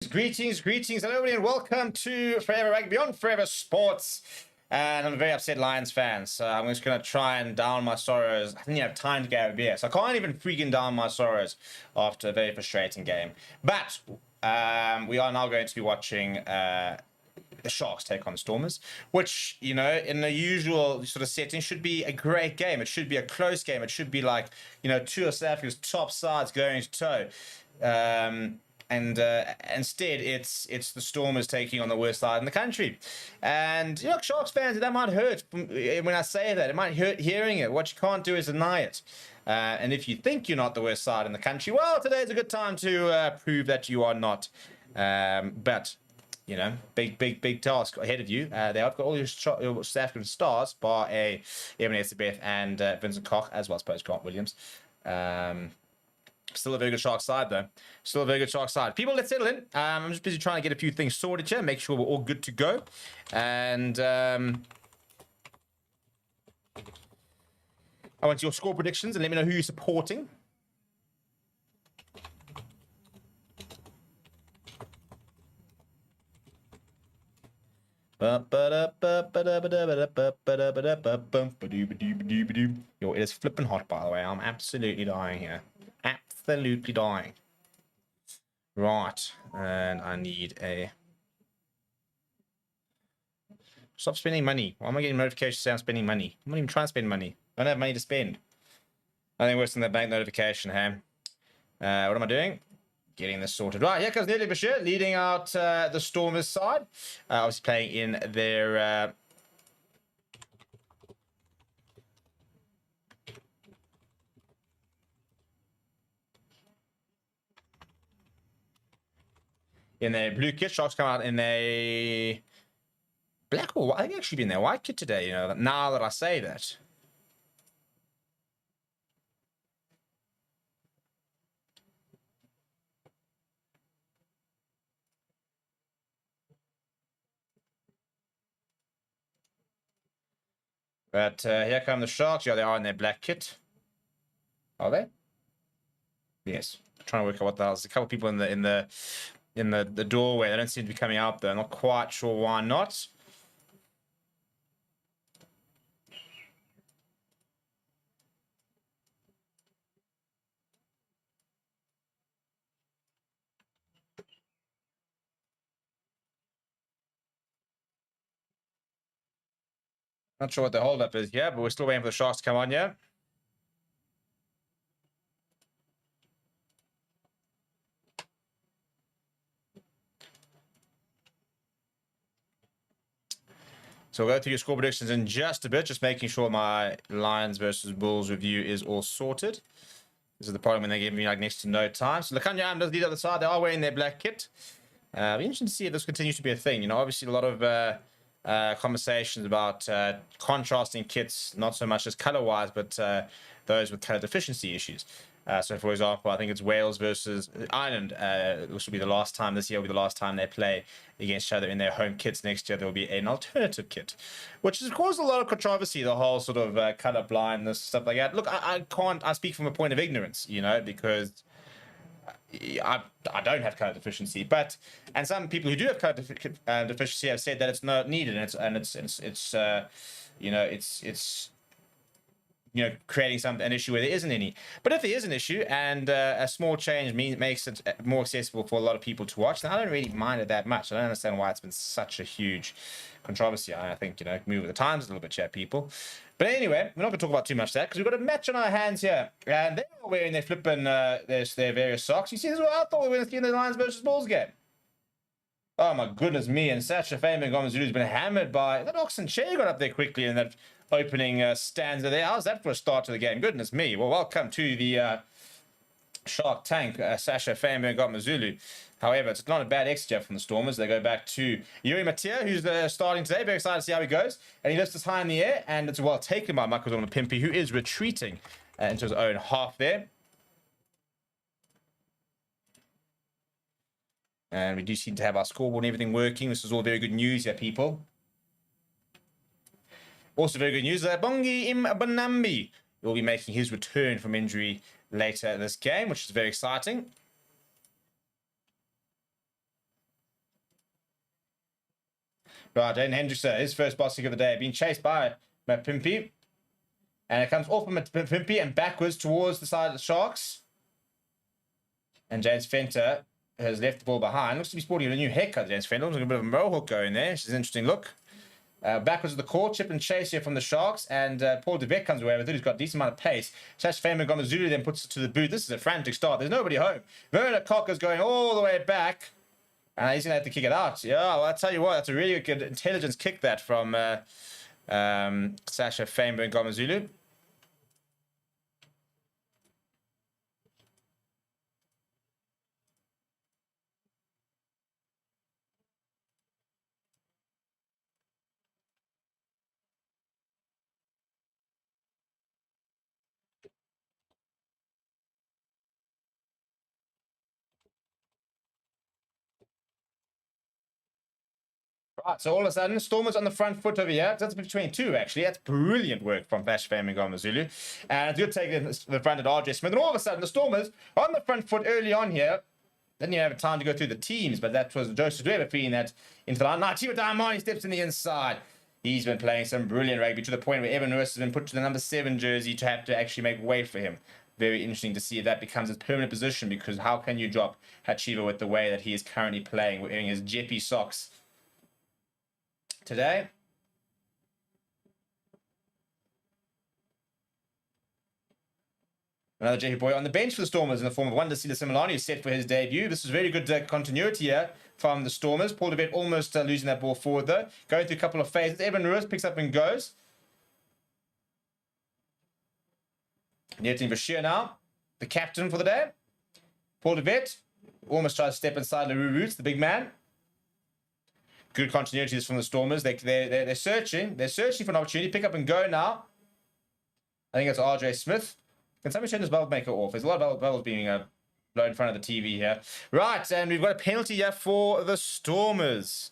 Greetings, hello everybody, and welcome to Forever Rugby on Forever Sports. And I'm a very upset Lions fan, so I'm just going to try and down my sorrows. I didn't have time to get a beer, so I can't even freaking down my sorrows after a very frustrating game. But we are now going to be watching the Sharks take on the Stormers, which, you know, in the usual sort of setting should be a great game. It should be a close game. It should be like, you know, two of South Africa's top sides going to toe. And instead, it's the Stormers taking on the worst side in the country. And, you know, Sharks fans, that might hurt when I say that. It might hurt hearing it. What you can't do is deny it. And if you think you're not the worst side in the country, well, today's a good time to prove that you are not. But, you know, big task ahead of you. They have got all your South African stars, bar a Evan Esabeth and Vincent Koch, as well as Post Grant Williams. Still a very good Shark side, though. Still a very good Shark side. People, let's settle in. I'm just busy trying to get a few things sorted here, make sure we're all good to go. And I want your score predictions and let me know who you're supporting. Yo, it is flipping hot, by the way. I'm absolutely dying here. Absolutely dying. Right, and I need a... Stop spending money. Why am I getting notifications to say I'm spending money? I'm not even trying to spend money. I don't have money to spend. Nothing worse than the bank notification, hey? What am I doing? Getting this sorted. Right, here comes Nelly Bashir leading out the Stormers side. Obviously playing in their... in their blue kit. Sharks come out in a black or white. I think actually been their white kit today, you know, now that I say that. But here come the Sharks. Yeah, they are in their black kit. Are they? Yes. I'm trying to work out what the hell. There's a couple of people in the doorway. They don't seem to be coming out though. I'm not quite sure why not. Not sure what the holdup is here, but we're still waiting for the Sharks to come on, yeah? So we'll go through your score predictions in just a bit, just making sure my Lions versus Bulls review is all sorted. This is the problem when they give me like next to no time. So Lakanya does lead up the side. They are wearing their black kit. Be interesting to see if this continues to be a thing. You know, obviously a lot of conversations about contrasting kits, not so much as color-wise, but those with color deficiency issues. So, for example, I think it's Wales versus Ireland. This will be the last time, this year will be the last time they play against each other in their home kits. Next year, there will be an alternative kit, which has caused a lot of controversy, the whole sort of color blindness, stuff like that. Look, I speak from a point of ignorance, you know, because I don't have color deficiency, and some people who do have color deficiency have said that it's not needed, and it's creating an issue where there isn't any. But if there is an issue and a small change makes it more accessible for a lot of people to watch, then I don't really mind it that much. I don't understand why it's been such a huge controversy. I think, you know, move with the times a little bit, chat people. But anyway, we're not going to talk about too much of that because we've got a match on our hands here. And they're all wearing their flipping their various socks. You see, this is what I thought we were going to see in the Lions versus Bulls game. Oh my goodness me. And Sacha Fabian Gomez-Zulu's been hammered by... That Oxen Che got up there quickly in that opening stanza there. How's that for a start to the game? Goodness me. Well, welcome to the Shark Tank, Sacha Fabian Gomez-Zulu. However, it's not a bad exit from the Stormers. They go back to Yuri Matia, who's starting today. Very excited to see how he goes. And he lifts us high in the air, and it's well taken by Makazona Pimpi, who is retreating into his own half there. And we do seem to have our scoreboard and everything working. This is all very good news here, people. Also very good news that Bongi Imbanambi will be making his return from injury later in this game, which is very exciting. Right, Aiden Hendrickson, his first boss kick of the day, being chased by Pimpy. And it comes off from Pimpy and backwards towards the side of the Sharks. And James Fenter has left the ball behind. Looks to be sporting a new haircut, James Fenter. Looks like a bit of a mohawk going there. Which is an interesting look. Backwards of the court, chip and chase here from the Sharks. And Paul DeVec comes away with it. He's got a decent amount of pace. Sash Famer Gomazulu then puts it to the boot. This is a frantic start. There's nobody home. Werner Cocker's going all the way back. And he's going to have to kick it out. Yeah, well, I'll tell you what. That's a really good intelligence kick that from Sasha Famer and Gomazulu. Right, so all of a sudden, Stormers on the front foot over here. That's between two, actually. That's brilliant work from Vash Fam and Gomazulu. And it's good taking the front at RJ Smith. And all of a sudden, the Stormers on the front foot early on here. Then you have time to go through the teams, but that was Joseph Dweber feeding that into the line. Now, Timo Diamani steps in the inside. He's been playing some brilliant rugby to the point where Evan Lewis has been put to the number 7 jersey to have to actually make way for him. Very interesting to see if that becomes his permanent position, because how can you drop Hachiva with the way that he is currently playing, wearing his Jeppy socks today? Another Jeppy boy on the bench for the Stormers in the form of Wandasila Similani, who's set for his debut. This is very good continuity here from the Stormers. Paul DeVet almost losing that ball forward, though. Going through a couple of phases. Evan Lewis picks up and goes. Neertin Bashir now, the captain for the day. Paul DeVet almost tries to step inside LaRue Roots, the big man. Good continuities from the Stormers. They're searching. They're searching for an opportunity. Pick up and go now. I think it's RJ Smith. Can somebody turn this bubble maker off? There's a lot of bubbles being blown in front of the TV here. Right, and we've got a penalty here for the Stormers.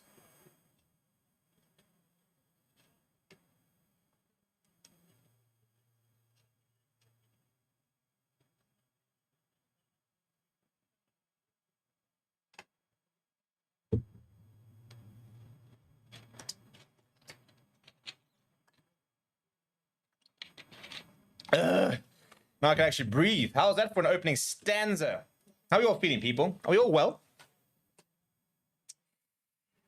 Now I can actually breathe. How's that for an opening stanza? How are you all feeling, people? Are we all well?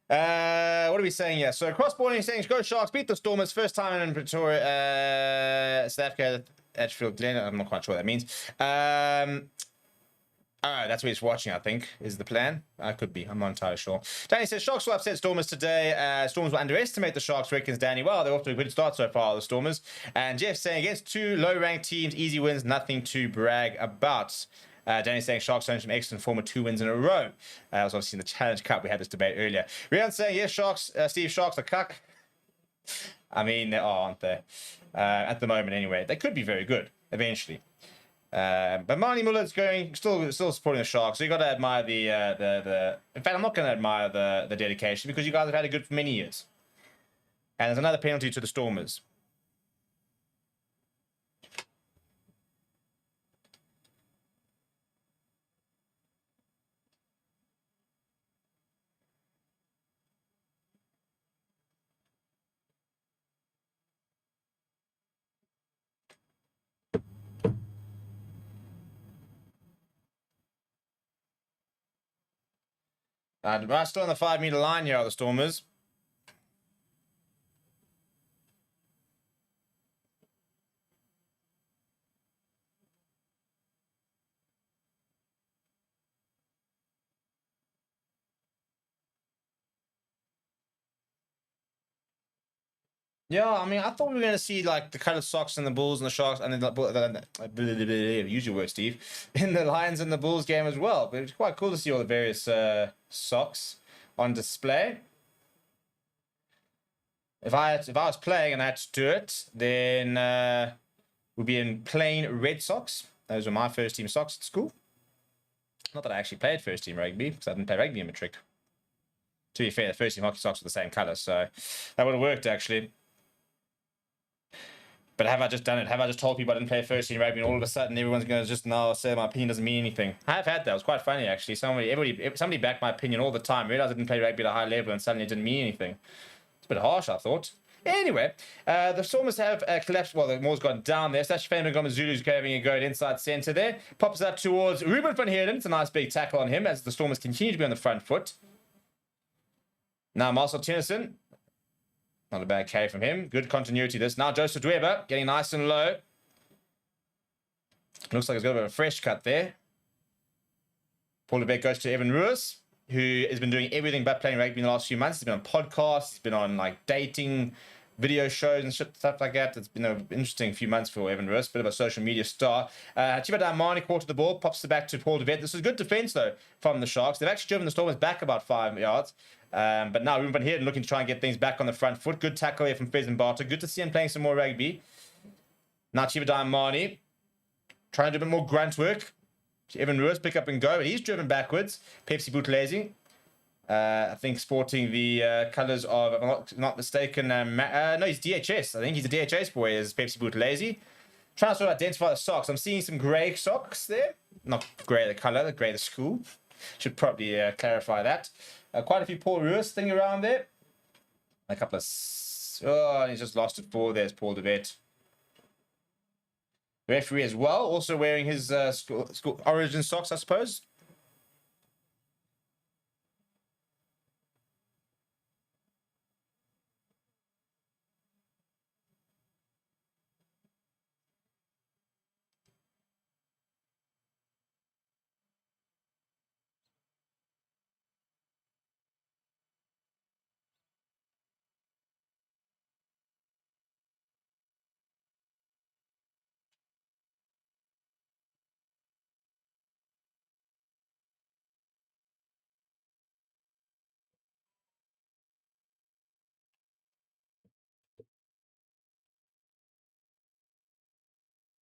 What are we saying here? So cross-balling saying, go Sharks, beat the Stormers, first time in Pretoria, South Africa, Edgefield, Glen. I'm not quite sure what that means. That's what he's watching, I think, is the plan. Could be. I'm not entirely sure. Danny says, Sharks will upset Stormers today. Stormers will underestimate the Sharks, reckons Danny. Well, they're off to a good start so far, the Stormers. And Jeff saying, against two low-ranked teams, easy wins, nothing to brag about. Danny saying, Sharks showing some excellent form of 2 wins in a row. That was obviously in the Challenge Cup. We had this debate earlier. Rian saying, yes, Sharks, Steve, Sharks are cuck. I mean, they are, aren't they? At the moment, anyway. They could be very good, eventually. But Marnie Muller's going still supporting the Sharks, so you got to admire the. In fact, I'm not going to admire the dedication, because you guys have had it good for many years. And there's another penalty to the Stormers. We're still on the 5-meter line here, are the Stormers. Yeah, I mean, I thought we were going to see, like, the colored socks and the Bulls and the Sharks, and then use your word, Steve, in the Lions and the Bulls game as well. But it's quite cool to see all the various socks on display. If I was playing and I had to do it, then we'd be in plain red socks. Those were my first team socks at school. Not that I actually played first team rugby, because I didn't play rugby in matric. To be fair, the first team hockey socks were the same color, so that would have worked, actually. But have I just done it? Have I just told people I didn't play first team rugby, and all of a sudden everyone's going to just now say my opinion doesn't mean anything? I have had that. It was quite funny actually. Somebody backed my opinion all the time. Realized I didn't play rugby at a high level, and suddenly it didn't mean anything. It's a bit harsh, I thought. Anyway, the Stormers have collapsed. Well, the Moors gone down there. Sash Fame and Zulu's having a go at inside centre there. Pops up towards Ruben van Heerden. It's a nice big tackle on him as the Stormers continue to be on the front foot. Now Marcel Tennyson. Not a bad carry from him. Good continuity this. Now Joseph Dweber getting nice and low. Looks like he's got a bit of a fresh cut there. Paul Levesque goes to Evan Ruiz, who has been doing everything but playing rugby in the last few months. He's been on podcasts, he's been on like dating video shows and stuff like that. It's been an interesting few months for Evan Ruiz, bit of a social media star. Chiba Daimani caught to the ball, pops it back to Paul Levesque. This is good defense though from the Sharks. They've actually driven the Stormers back about 5 yards. But now Ruben van Heerden looking to try and get things back on the front foot. Good tackle here from Fez and Barter. Good to see him playing some more rugby. Now Chiba Daimani trying to do a bit more grunt work. Evan Ruiz pick up and go, but he's driven backwards. Pepsi Buthelezi, I think sporting the colours of, if I'm not mistaken, no, he's DHS. I think he's a DHS boy, is Pepsi Buthelezi. Trying to sort of identify the socks. I'm seeing some grey socks there. Not grey the colour, the grey the school. Should probably clarify that. Quite a few Paul Ruiz thing around there. A couple of... Oh, he's just lost it for. There's Paul Levesque. Referee as well, also wearing his school origin socks, I suppose.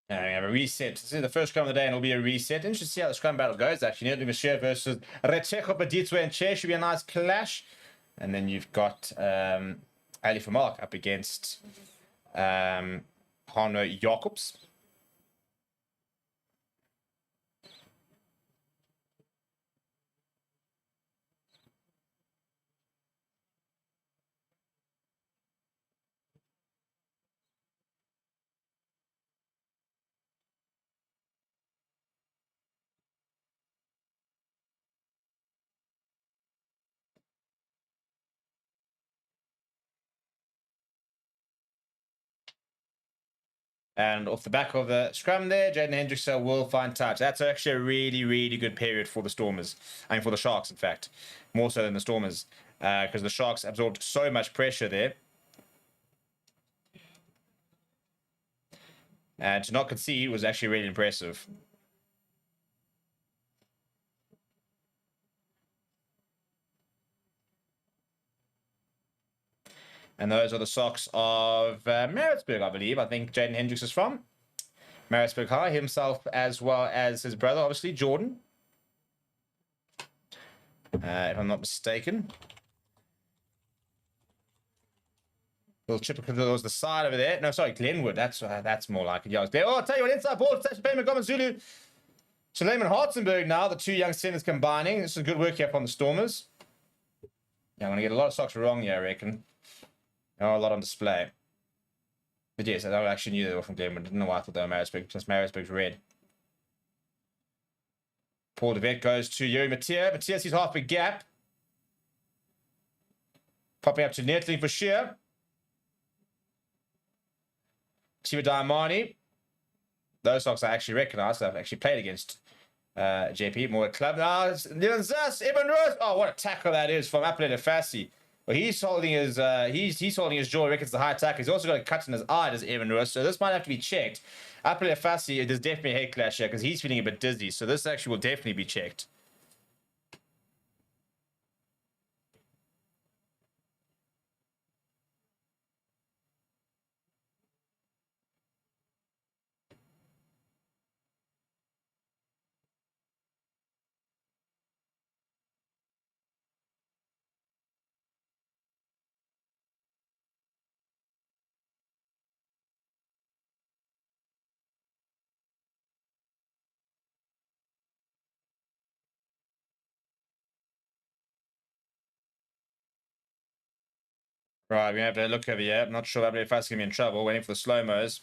And we have a reset. This is the first scrum of the day, and it'll be a reset. Interesting to see how the scrum battle goes, actually. Neil Michel versus Recheco Baditswe and Che should be a nice clash. And then you've got Ali Vermaak up against Hanno Jacobs. And off the back of the scrum there, Jaden Hendrickson will find touch. That's actually a really, really good period for the Stormers. I mean, for the Sharks, in fact. More so than the Stormers. Because the Sharks absorbed so much pressure there. And to not concede was actually really impressive. And those are the socks of Maritzburg, I believe. I think Jaden Hendricks is from Maritzburg High, himself as well as his brother, obviously, Jordan. If I'm not mistaken. Little chip towards the side over there. No, sorry, Glenwood. That's more like it. Yeah, oh, I'll tell you what, inside ball, Sash Payment, Zulu. Suleiman Hartzenberg now, the two young centers combining. This is good work here from the Stormers. Yeah, I'm going to get a lot of socks wrong here, I reckon. Oh, a lot on display. But yes, I actually knew they were from Glenwood. I didn't know why I thought they were Maritzburg, because Maritzburg's red. Paul Levesque goes to Yuri Mattia. Mattia sees half a gap. Popping up to Netling for sheer. Chiba Daimani. Those socks I actually recognize. I've actually played against JP, more at club. Now, Dylan Zass, Evan Rose. Oh, what a tackle that is from Apelele Fassi. Well, he's holding his he's holding his jaw. Reckons the high tackle. He's also got a cut in his eye, does Evan Ruiz. So this might have to be checked. Apelele Fassi, there's definitely a head clash here because he's feeling a bit dizzy. So this actually will definitely be checked. Right, we have to look over here. I'm not sure if that's going to be in trouble. Waiting for the slow-mos.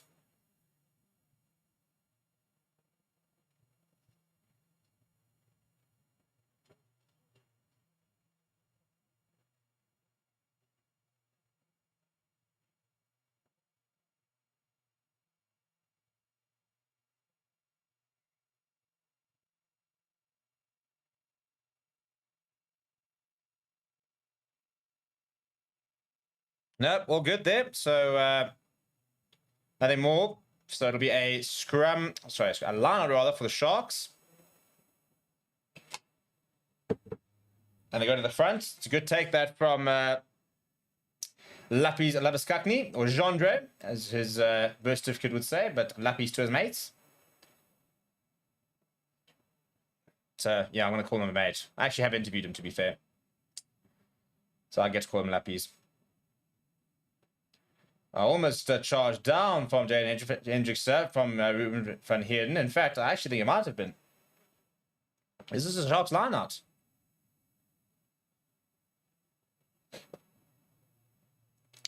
Nope, all good there. So, nothing more. So it'll be a scrum, sorry, a line-out rather for the Sharks. And they go to the front. It's a good take that from Lapis Laviskakni, or Gendre, as his birth certificate would say, but Lapis to his mates. So, yeah, I'm going to call him a mate. I actually have interviewed him, to be fair. So I get to call him Lapis. I almost charged down from Jane Hendrickse from Ruben van Heerden. In fact, I actually think it might have been. Is this a Sharks line-out?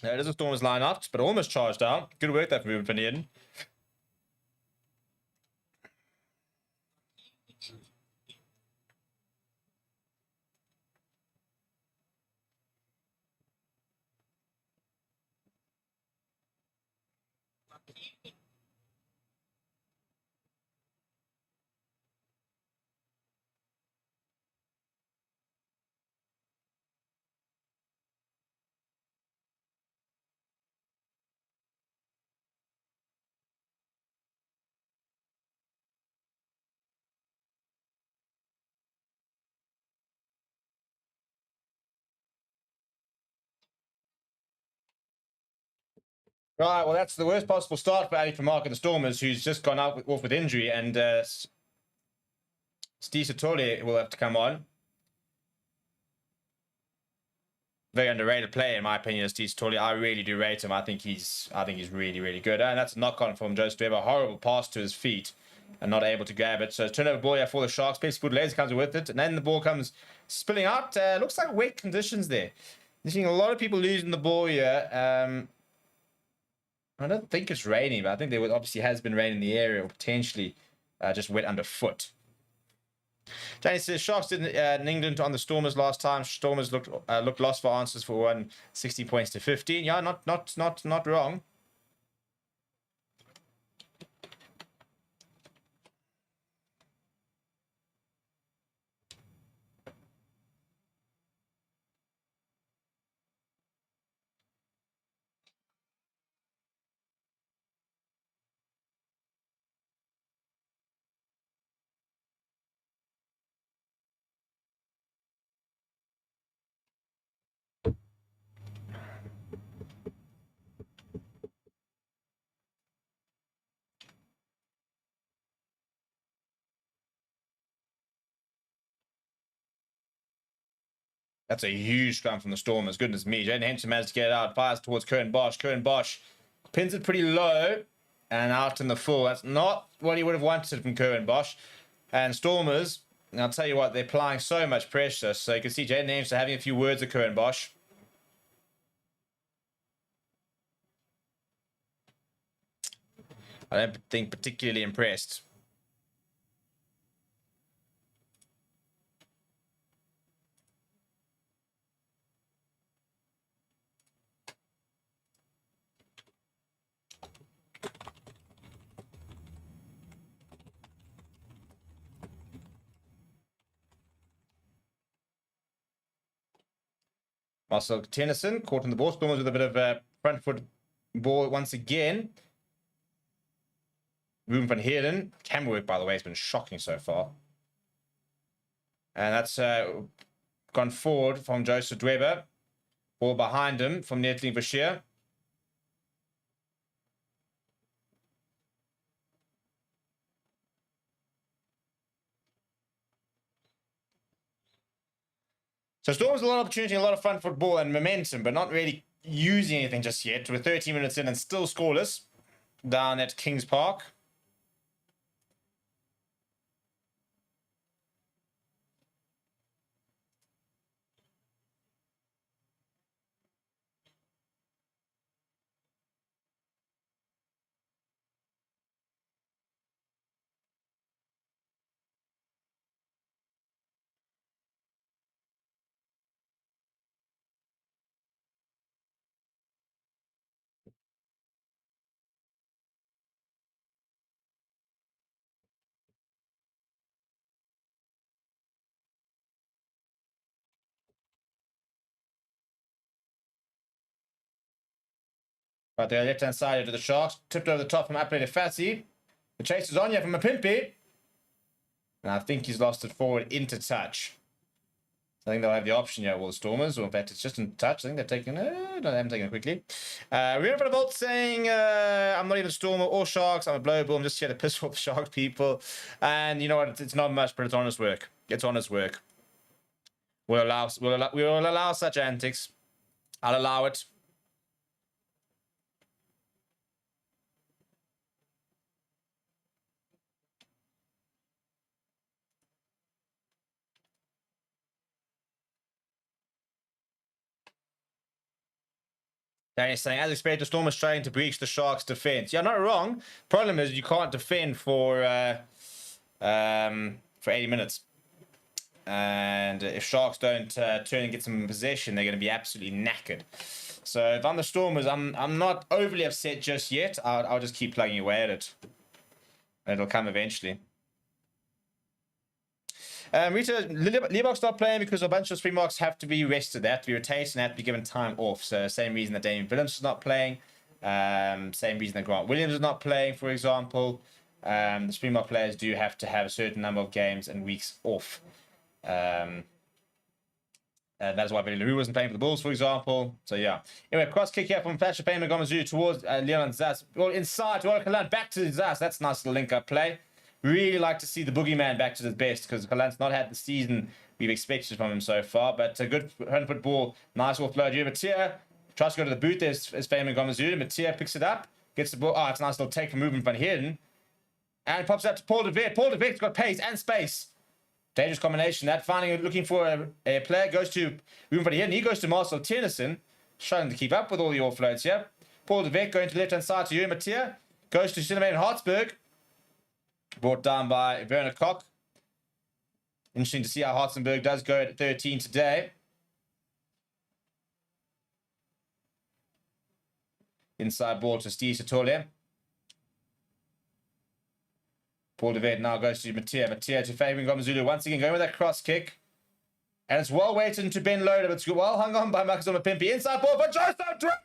No, it is a Stormers line-out, but almost charged down. Good work there from Ruben van Heerden. Right, well, that's the worst possible start for Ali Vermaak and the Stormers, who's just gone off with injury, and Steve Satoli will have to come on. Very underrated player, in my opinion, Steve Satoli. I really do rate him. I think he's really, really good. And that's a knock-on from Joseph Weber. Horrible pass to his feet and not able to grab it. So turnover ball here for the Sharks. Pepsi Laser comes with it, and then the ball comes spilling out. Looks like wet conditions there. You're seeing a lot of people losing the ball here. I don't think it's raining, but I think there obviously has been rain in the area, or potentially just wet underfoot. Danny says Sharks did in England on the Stormers last time. Stormers looked lost for answers for 160 points to 15. Yeah, not wrong. That's a huge scrum from the Stormers. Goodness me. Jaden Henson managed to get it out. Fires towards Currie Bosch. Currie Bosch pins it pretty low and out in the full. That's not what he would have wanted from Currie Bosch. And Stormers, and I'll tell you what, they're applying so much pressure. So you can see Jaden Henson having a few words with Currie Bosch. I don't think particularly impressed. Marcel Tennyson caught in the ball. Stormers with a bit of a front foot ball once again. Ruben van Heerden. Camera work, by the way, has been shocking so far. And that's gone forward from Joseph Dweber. Ball behind him from Netlin Bashir. So Stormers a lot of opportunity, a lot of front foot ball and momentum, but not really using anything just yet. We're 13 minutes in and still scoreless down at Kings Park. Right there, left-hand side to the Sharks. Tipped over the top from Upper Varsity. The chase is on here from a Pimpy. And I think he's lost it forward into touch. I think they'll have the option here, well, the Stormers, or in fact, it's just in touch. I think they're taking no, they haven't taken it quickly. Remember the Bolt saying, I'm not even a Stormer or Sharks, I'm a Blowball, I'm just here to piss off Shark people. And you know what, it's not much, but it's honest work. It's honest work. We will allow such antics. I'll allow it. Danny's saying, as expected, the Stormers trying to breach the Sharks' defense. Yeah, not wrong. Problem is, you can't defend for 80 minutes. And if Sharks don't turn and get some possession, they're going to be absolutely knackered. So if I'm the Stormers, I'm not overly upset just yet. I'll just keep plugging away at it. It'll come eventually. Rita, Liebach's not playing because a bunch of Springboks have to be rested. They have to be rotated and have to be given time off. So same reason that Damien Williams is not playing. Same reason that Grant Williams is not playing, for example. The Springbok players do have to have a certain number of games and weeks off. That's why Billy LaRue wasn't playing for the Bulls, for example. So yeah. Anyway, cross kick here from Flasher Payne Magomazoo towards Leon Zas. Well, inside to Kalan, back to Zas. That's a nice little link-up play. Really like to see the boogeyman back to his best because Kalan's not had the season we've expected from him so far. But a good 100-foot ball. Nice offload here. Matia tries to go to the boot. There's Payne Magomazoo. Matia picks it up. Gets the ball. Oh, it's a nice little take from movement from Hidden. And pops out to Paul de Vet. Paul de Vet's got pace and space. Dangerous combination. That finding, looking for a player, goes to Ruben van Heerden. He goes to Marcel Tennyson, struggling to keep up with all the offloads here. Paul de Vet going to the left hand side to Yuri Matia. Goes to Cinnamon Hartsburg. Brought down by Werner Koch. Interesting to see how Hartzenberg does go at 13 today. Inside ball to Steve Satolia. Paul de Vet now goes to Matia. Matia to favouring Gomazulu. Once again, going with that cross kick. And it's well waited to Ben Loader, but it's well hung on by Marcus Pimpy. Inside ball for Joseph Dribble.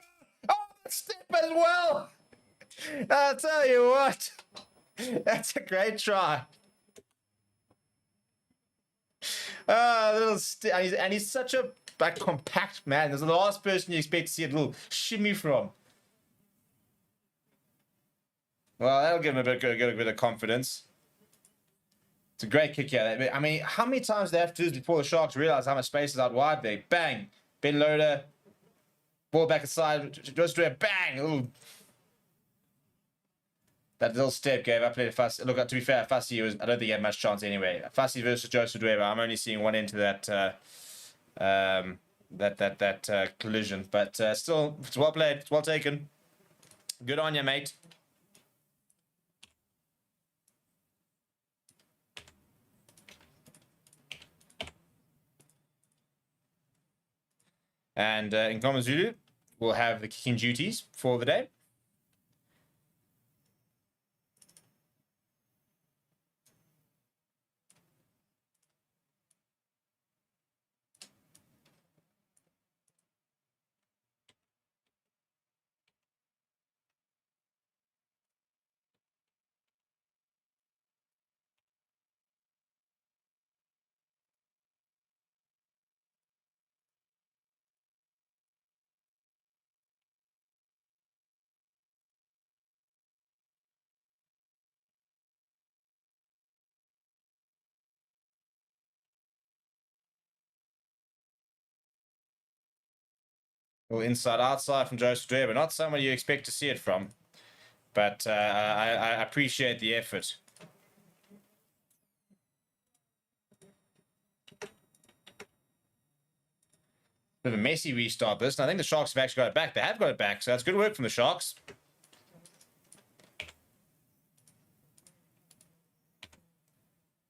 Oh, that step as well. I'll tell you what. That's a great try. Little and he's such a compact man. There's the last person you expect to see a little shimmy from. Well, that'll give him a bit of confidence. It's a great kick here. I mean, how many times do they have to do this before the Sharks realize how much space is out wide there? Bang. Ben Loader. Ball back aside. Just do a bang. Ooh. That little step gave up to Fussy. Look, to be fair, Fussy was, I don't think he had much chance anyway. Fussy versus Joseph Dweber. I'm only seeing one into that collision. But still, it's well played. It's well taken. Good on you, mate. And in Komazulu, we'll have the kicking duties for the day. Well, inside outside from Joseph Dweber. Not someone you expect to see it from. But I appreciate the effort. Bit of a messy restart this. And I think the Sharks have actually got it back. They have got it back. So that's good work from the Sharks.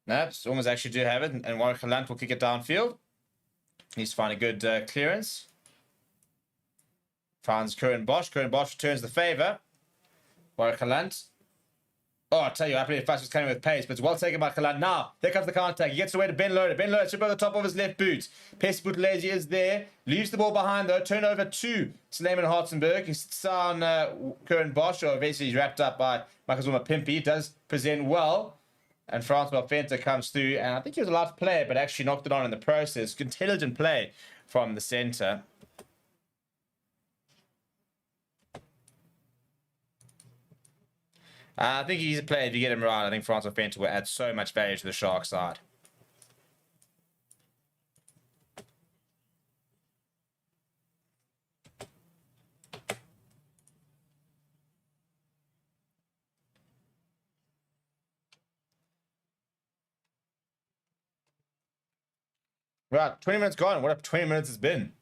No, Stormers actually do have it. And Warwick Lant will kick it downfield. Needs to find a good clearance. Finds Currie and Bosch. Currie and Bosch returns the favour. Warwick Lant. Oh, I tell you, I played fast was coming with pace, but it's well taken by Kalan. Now, there comes the counter attack. He gets away to Ben Loader. Ben Loader chip over the top of his left boot. Pesty Buthelezi is there. Leaves the ball behind, though. Turnover to Suleiman Hartzenberg. He sits down Currie Bosch, or eventually he's wrapped up by Makazuma Pimpy. Does present well. And Francois Fenter comes through, and I think he was allowed to play, but actually knocked it on in the process. Intelligent play from the centre. I think he's a player, if you get him right, I think Francois Fenter will add so much value to the Shark side. Right, 20 minutes gone. What a 20 minutes has been.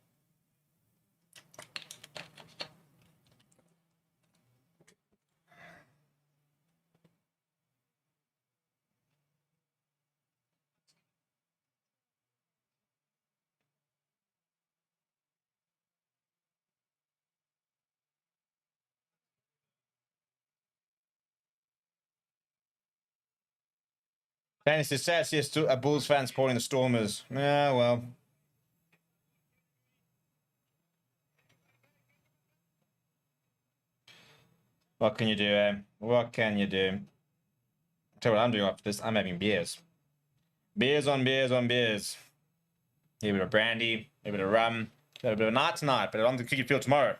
Fantasy says yes to a Bulls fan supporting the Stormers. Yeah, well. What can you do, eh? What can you do? Tell you what I'm doing after this. I'm having beers. Beers on beers on beers. A little bit of brandy, a little bit of rum, a little bit of night tonight, but on the cricket field tomorrow.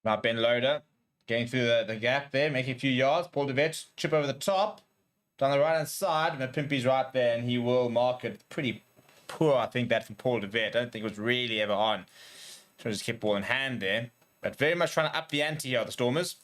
Now Ben Loader getting through the gap there, making a few yards. Paul DeVet chip over the top. Down the right hand side, and Pimpy's right there, and he will mark it pretty poor, I think, that from Paul DeVet. I don't think it was really ever on. So just kept ball in hand there. But very much trying to up the ante here, the Stormers.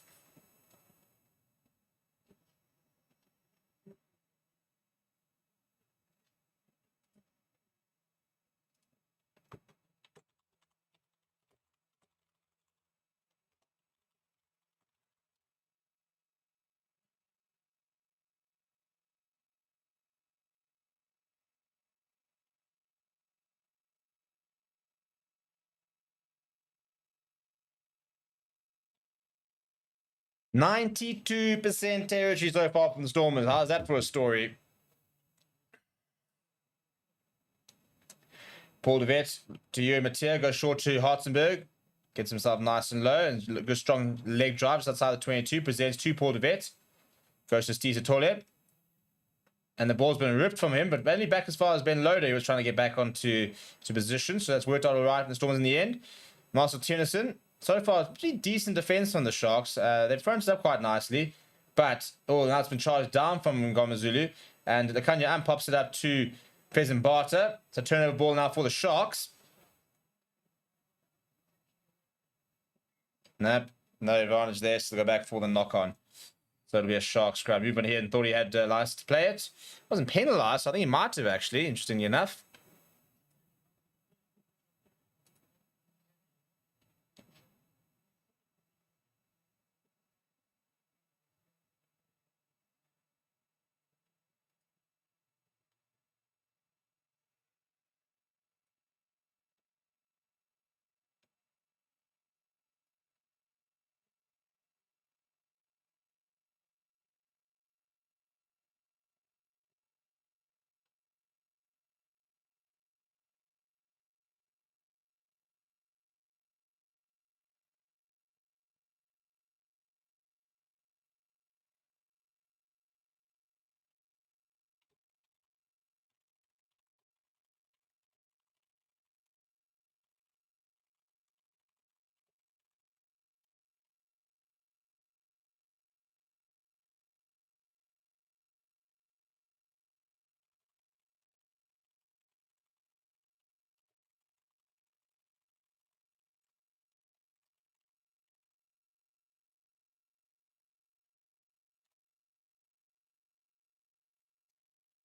%92 territory so far from the Stormers. How's that for a story? Paul DeVet to Yuri Mattia, goes short to Hartzenberg. Gets himself nice and low, and good strong leg drive just outside the 22. Presents to Paul DeVet. Goes to Steve Satole. And the ball's been ripped from him, but only back as far as Ben Loader. He was trying to get back onto position, so that's worked out all right for the Stormers in the end. Marcel Tennyson. So far, pretty decent defense from the Sharks. They've fronted up quite nicely, but now it's been charged down from Ngoma Zulu, and the Kanya Am pops it up to Pheasant Barter. It's a turnover ball now for the Sharks. Nope, no advantage there, so they'll go back for the knock-on. So it'll be a Shark scrub. You've been here and thought he had license to play it. Wasn't penalised, so I think he might have actually, interestingly enough.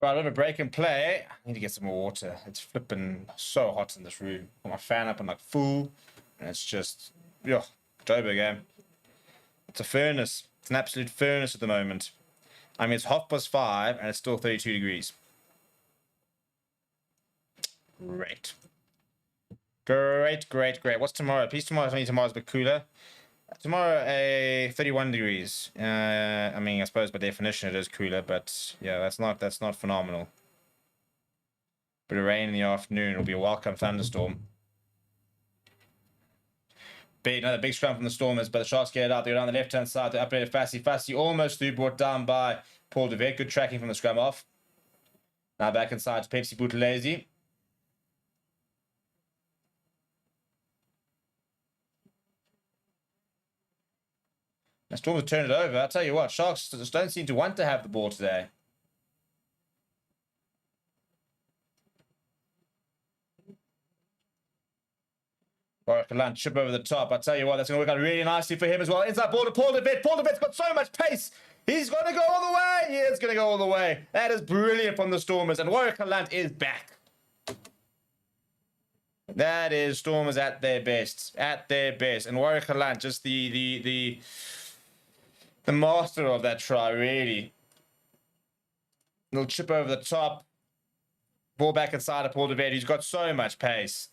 Right, a little bit of break and play. I need to get some more water. It's flipping so hot in this room. Got my fan up and like full, and it's just, yeah, October game. It's a furnace. It's an absolute furnace at the moment. I mean, it's 5:30 and it's still 32 degrees. Great. Great, great, great. What's tomorrow? Please tomorrow's a bit cooler. Tomorrow, 31 degrees. I mean, I suppose by definition it is cooler, but yeah, that's not phenomenal. Bit of rain in the afternoon will be a welcome thunderstorm. Another big scrum from the Stormers, but the Sharks get it out. They're on the left-hand side. They updated Varsity. Varsity almost through, brought down by Paul DeVet. Good tracking from the scrum off. Now back inside to Pepsi Buthelezi. The Stormers turn it over. I'll tell you what, Sharks just don't seem to want to have the ball today. Warwick chip over the top. I tell you what, that's going to work out really nicely for him as well. Inside ball to Paul DeVet. Paul DeVet's got so much pace. He's going to go all the way. He is going to go all the way. That is brilliant from the Stormers. And Warwick is back. That is Stormers at their best. At their best. And Warwick just the master of that try, really. Little chip over the top. Ball back inside of Paul DeVet. He's got so much pace.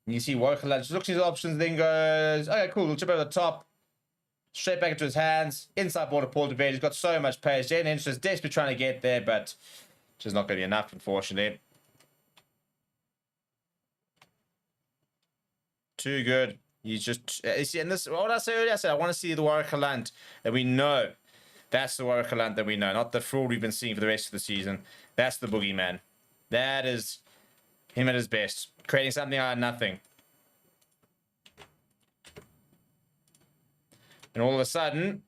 And you see Warchalong just looks at his options, then goes, okay, cool, little chip over the top. Straight back into his hands. Inside ball to Paul DeVet. He's got so much pace. Jaden Hench is desperately trying to get there, but just not going to be enough, unfortunately. Too good. He's just, you see, and this, what did I say earlier? I said, I want to see the Warchalong that we know. That's the Warchalong that we know, not the fraud we've been seeing for the rest of the season. That's the boogeyman. That is him at his best. Creating something out of nothing. And all of a sudden,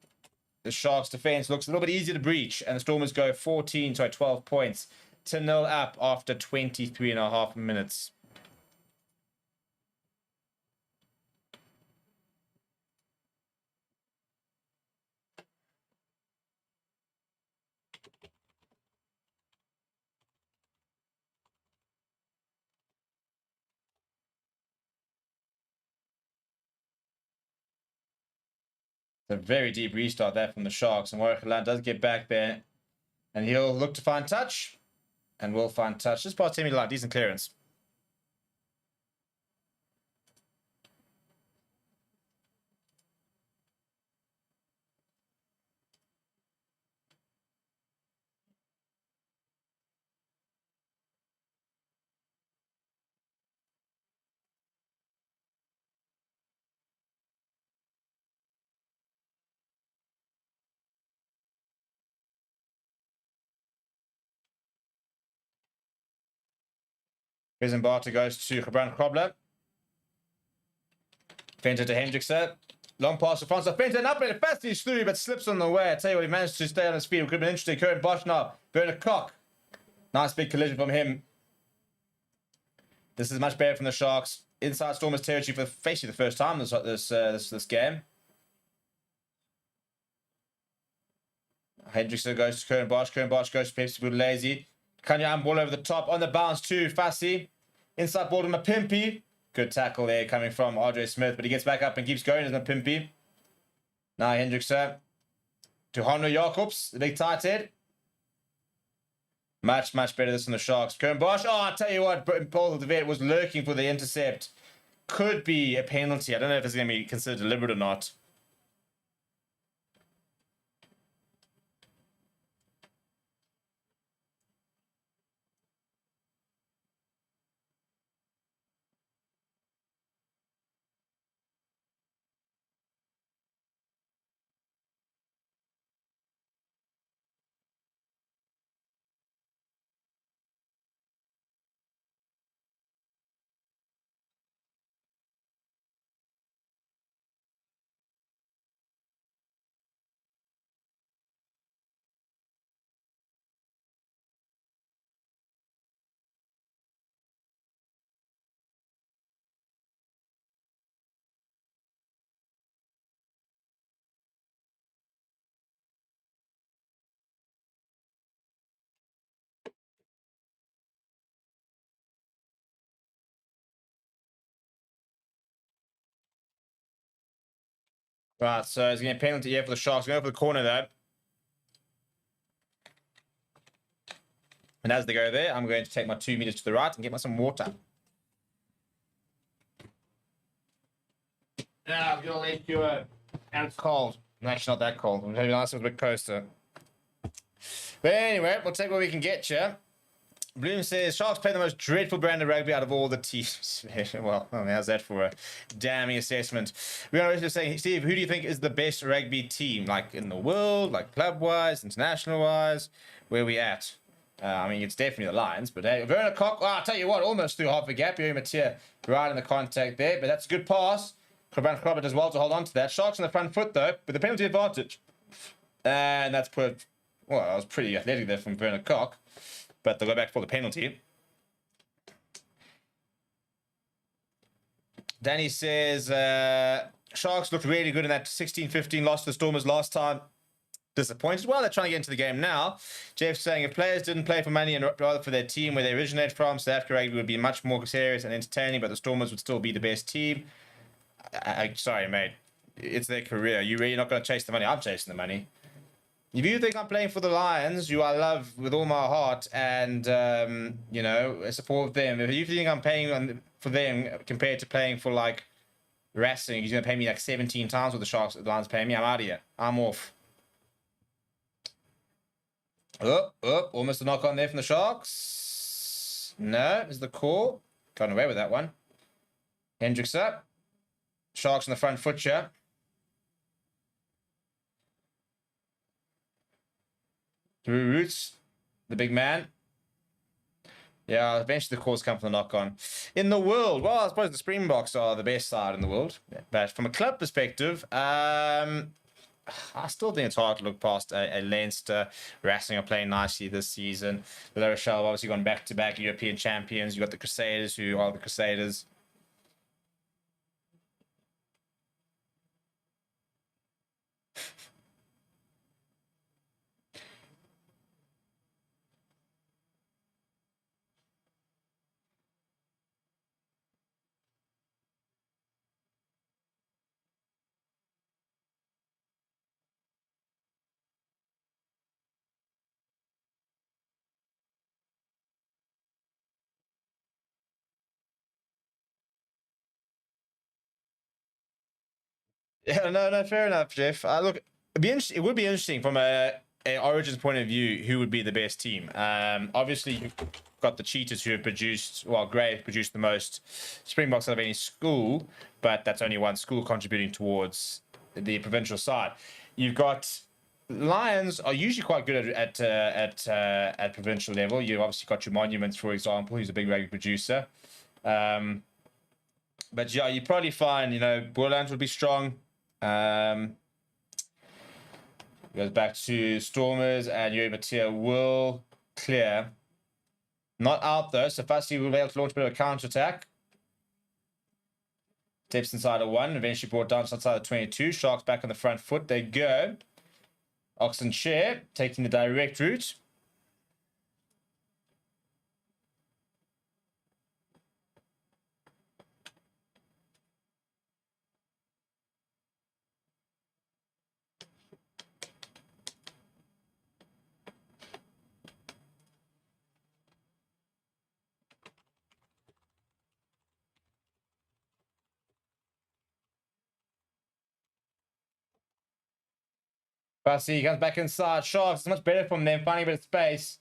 the Sharks' defense looks a little bit easier to breach. And the Stormers go 12 points to 0 up after 23.5 minutes. A very deep restart there from the Sharks, and Warchalong does get back there, and he'll look to find touch, and will find touch just past Timmy line. Decent clearance. Barter goes to Gebran Krobler. Fenter to Hendrickson. Long pass to Francois Fenter, and up and fast he's through, but slips on the way. I tell you what, he managed to stay on his feet. It could have been interesting. Currie Bosch now. Bernard Koch. Nice big collision from him. This is much better from the Sharks. Inside Stormers territory for basically the first time this game. Hendrickson goes to Currie Bosch. Currie Bosch goes to Pepsi Buthelezi. Kanya ball over the top on the bounce to Fassi. Inside ball to Mapimpi. Good tackle there coming from RJ Smith, but he gets back up and keeps going as Mapimpi. Now Hendrickson to Honor Jacobs, the big tight head. Much better this than the Sharks. Currie Bosch. Oh, I tell you what, Paul DeVet was lurking for the intercept. Could be a penalty. I don't know if it's going to be considered deliberate or not. Right, so it's going to be a penalty here for the Sharks. Going for the corner, though. And as they go there, I'm going to take my 2 meters to the right and get myself some water. Yeah, I'm going to let you and it's cold. Actually, not that cold. Maybe nice with a bit coaster. But anyway, we'll take what we can get you. Bloom says, Sharks play the most dreadful brand of rugby out of all the teams. Well, how's that for a damning assessment? We're also saying, Steve, who do you think is the best rugby team? Like in the world, like club-wise, international-wise? Where are we at? I mean, it's definitely the Lions, but hey, Werner Koch, I'll tell you what, almost through half a gap. Here, Mattia, right in the contact there, but that's a good pass. Krabban does well to hold on to that. Sharks on the front foot, though, with the penalty advantage. And that's put, well, that was pretty athletic there from Werner Koch, but they'll go back for the penalty. Danny says, Sharks looked really good in that 16-15 loss to the Stormers last time. Disappointed. Well, they're trying to get into the game now. Jeff's saying if players didn't play for money and rather for their team where they originate from, South Africa rugby would be much more serious and entertaining, but the Stormers would still be the best team. Sorry, mate. It's their career. You're really not going to chase the money. I'm chasing the money. If you think I'm playing for the Lions, who I love with all my heart, and, you know, support them, if you think I'm paying for them compared to playing for, like, wrestling, he's going to pay me, like, 17 times what the Lions pay me, I'm out of here. I'm off. Almost a knock on there from the Sharks. No, is the call. Got away with that one. Hendricks up. Sharks on the front foot here. Through Roots, the big man. Yeah, eventually the calls come from the knock on. In the world, well, I suppose the Springboks are the best side in the world. But from a club perspective, I still think it's hard to look past a Leinster. Racing are playing nicely this season. The La Rochelle have obviously gone back-to-back European champions. You've got the Crusaders, who are the Crusaders. Yeah, no, fair enough, Jeff. Look, it would be interesting from a Origins point of view who would be the best team. Obviously, you've got the Cheetahs who have produced, well, Grey have produced the most Springboks out of any school, but that's only one school contributing towards the provincial side. You've got Lions are usually quite good at provincial level. You've obviously got your Monuments, for example, who's a big rugby producer. But yeah, you probably find, you know, Boerlands would be strong. Goes back to Stormers, and Yuri Mattia will clear. Not out though, so Varsity will be able to launch a bit of a counter-attack. Steps inside of 1, eventually brought down outside of 22. Sharks back on the front foot, they go. Oxen Share taking the direct route. Varsity comes back inside. Sharks, it's much better from them, finding a bit of space.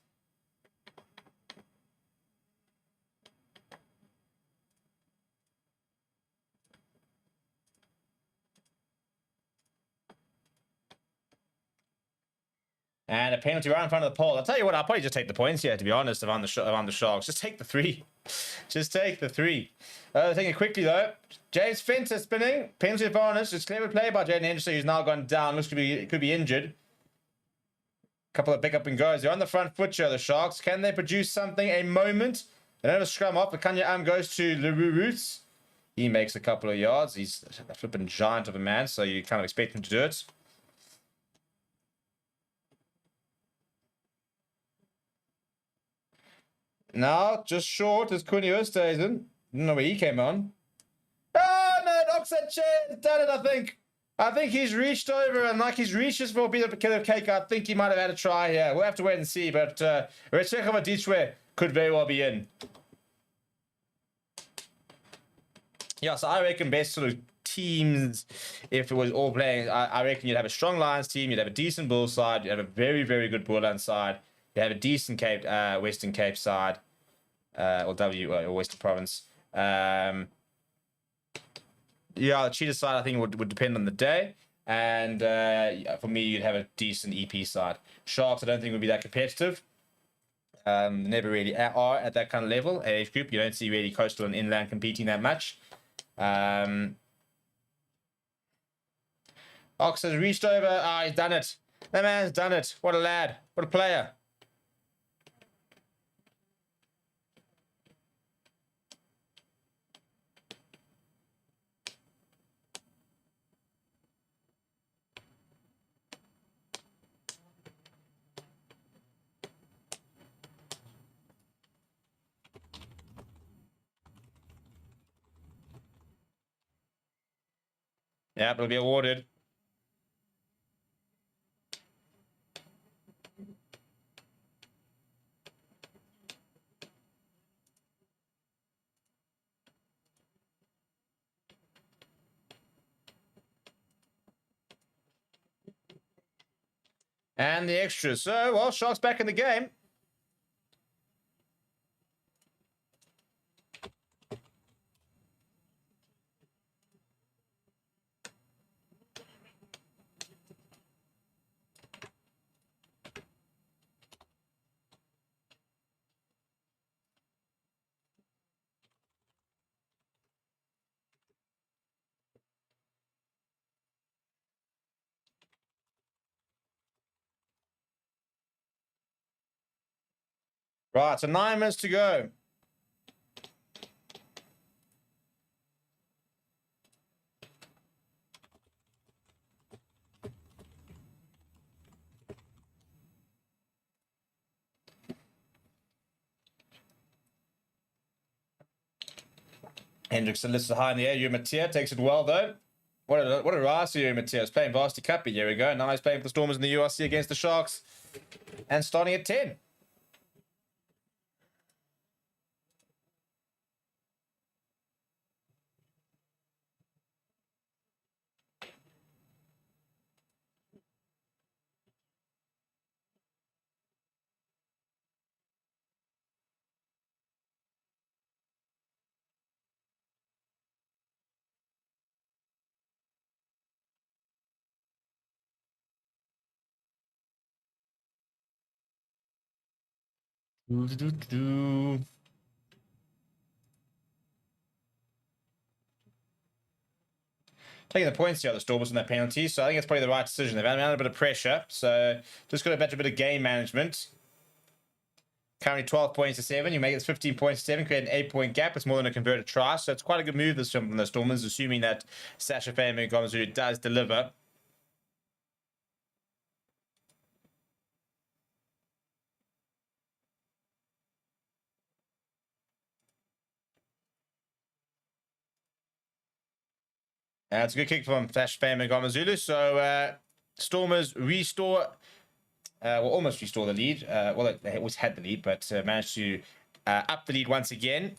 And a penalty right in front of the pole. I'll tell you what, I'll probably just take the points here, to be honest, if I'm the Sharks. Just take the 3. Just take the 3. Taking it quickly, though. James Fenter spinning. Penalty advantage. It's clever play by Jaden Henderson, who's now gone down. Looks to be, could be injured. Couple of pick up and goes. They're on the front foot here, the Sharks. Can they produce something? A moment. They don't have a scrum off. The Kanya goes to Leroux Roots. He makes a couple of yards. He's a flipping giant of a man, so you kind of expect him to do it. Now, just short as Cunha stays in. Didn't know where he came on. Oh, no, Oxenche has done it, I think. I think he's reached over, and like he's reached for a bit of a killer cake. I think he might have had a try here. We'll have to wait and see, but Rechekova could very well be in. Yeah, so I reckon best sort of teams, if it was all playing, I reckon you'd have a strong Lions team, you'd have a decent Bulls side, you'd have a very, very good Bullland side, you'd have a decent Western Cape side, or Western Province. Yeah, the Cheetah side, I think, would depend on the day. And for me, you'd have a decent EP side. Sharks, I don't think would be that competitive. Never really are at that kind of level. Age group, you don't see really Coastal and Inland competing that much. Ox has reached over. He's done it. That man's done it. What a lad. What a player. Yeah, it'll be awarded. And the extras. So, well, Sharks back in the game. Right, so 9 minutes to go. Hendrickson lifts it high in the air. Matia takes it well, though. What a rise for Matia. He's playing Varsity Cup a year ago. Now he's playing for the Stormers in the URC against the Sharks. And starting at 10. Taking the points here, the Stormers on that penalty, so I think it's probably the right decision. They've had a bit of pressure, so just got a bit of game management. Currently 12 points to 7. You make it 15 points to 7, create an 8-point gap. It's more than a converted try, so it's quite a good move this from the Stormers, assuming that Sasha Fame-Gomezulu does deliver. It's a good kick from Sasha Fame-Gomezulu, so Stormers restore, well, almost restore the lead. Well, they always had the lead, but managed to up the lead once again.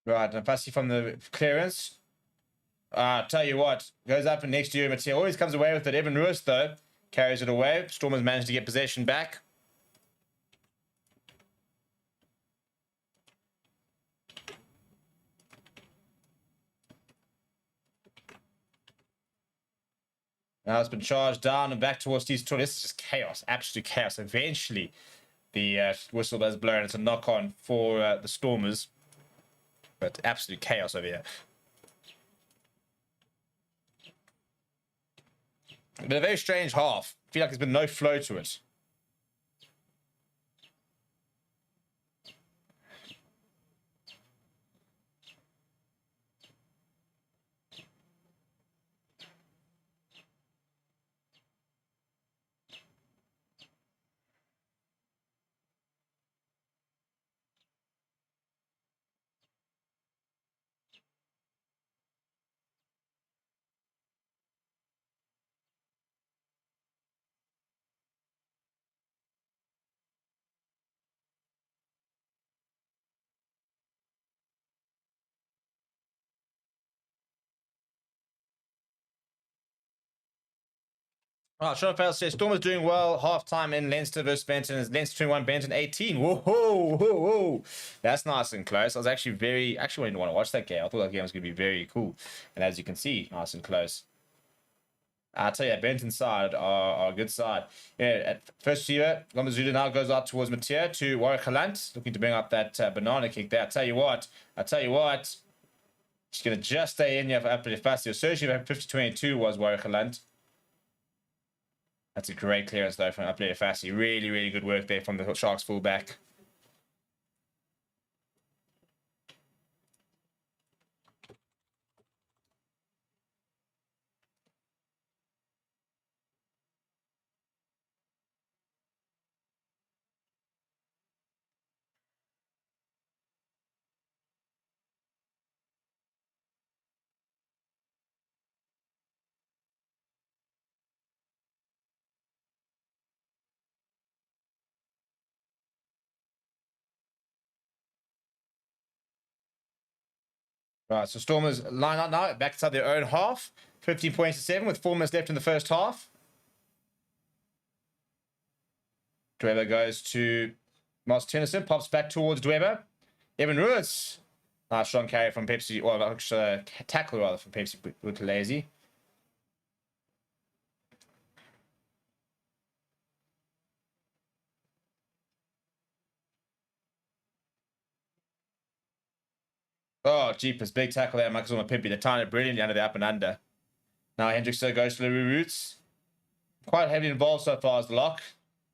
Right, and Fussy from the clearance. Tell you what, goes up and next to you. Matia always comes away with it. Evan Ruiz, though, carries it away. Stormers managed to get possession back. Now it's been charged down and back towards these two. This is just chaos, absolute chaos. Eventually, the whistle does blow and it's a knock-on for the Stormers. But absolute chaos over here. But a very strange half. I feel like there's been no flow to it. Oh, Sean Fail says Stormers doing well. Half time in Leinster versus Benton. Is Leinster 21, Benton 18. Whoa, whoa, whoa. That's nice and close. I was actually wanted to watch that game. I thought that game was going to be very cool. And as you can see, nice and close. I'll tell you, Benton side are a good side. Yeah, at first receiver, Lomazulu now goes out towards Matia to Warwick Halant, looking to bring up that banana kick there. I tell you what, she's going to just stay in here for Upper Fast. Searching for 50-22 was Warwick Halant. That's a great clearance though from Upper Fast. Really, really good work there from the Sharks fullback. Right, so Stormers line up now, back inside their own half. 15 points to 7 with 4 minutes left in the first half. Dweber goes to Moss Tennyson, pops back towards Dweber. Evan Ruiz. Nice strong carry from Pepsi, or tackle rather from Pepsi with lazy. Oh, jeepers, big tackle there, Marcus on Pimpi. They're tying it brilliantly under the up and under. Now Hendrickson goes to Louis Roots. Quite heavily involved so far as the lock.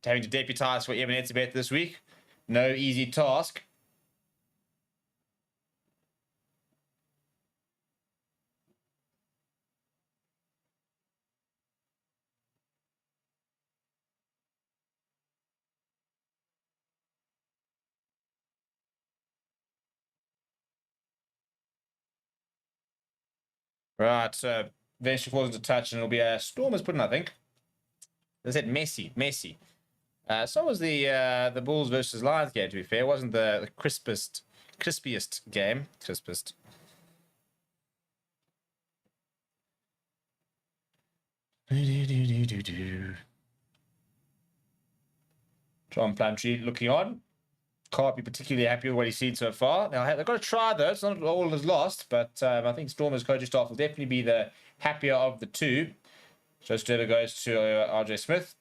Having to deputise for Evan Etzebeth this week. No easy task. Right, so eventually falls into touch and it'll be a Stormers putting, I think. They said messy. So was the Bulls versus Lions game, to be fair. It wasn't the crispiest game. Crispest. John Plumtree looking on. Can't be particularly happy with what he's seen so far. Now, they've got to try, though. It's not all is lost, but I think Stormers coaching staff will definitely be the happier of the two. So Sterling goes to RJ Smith.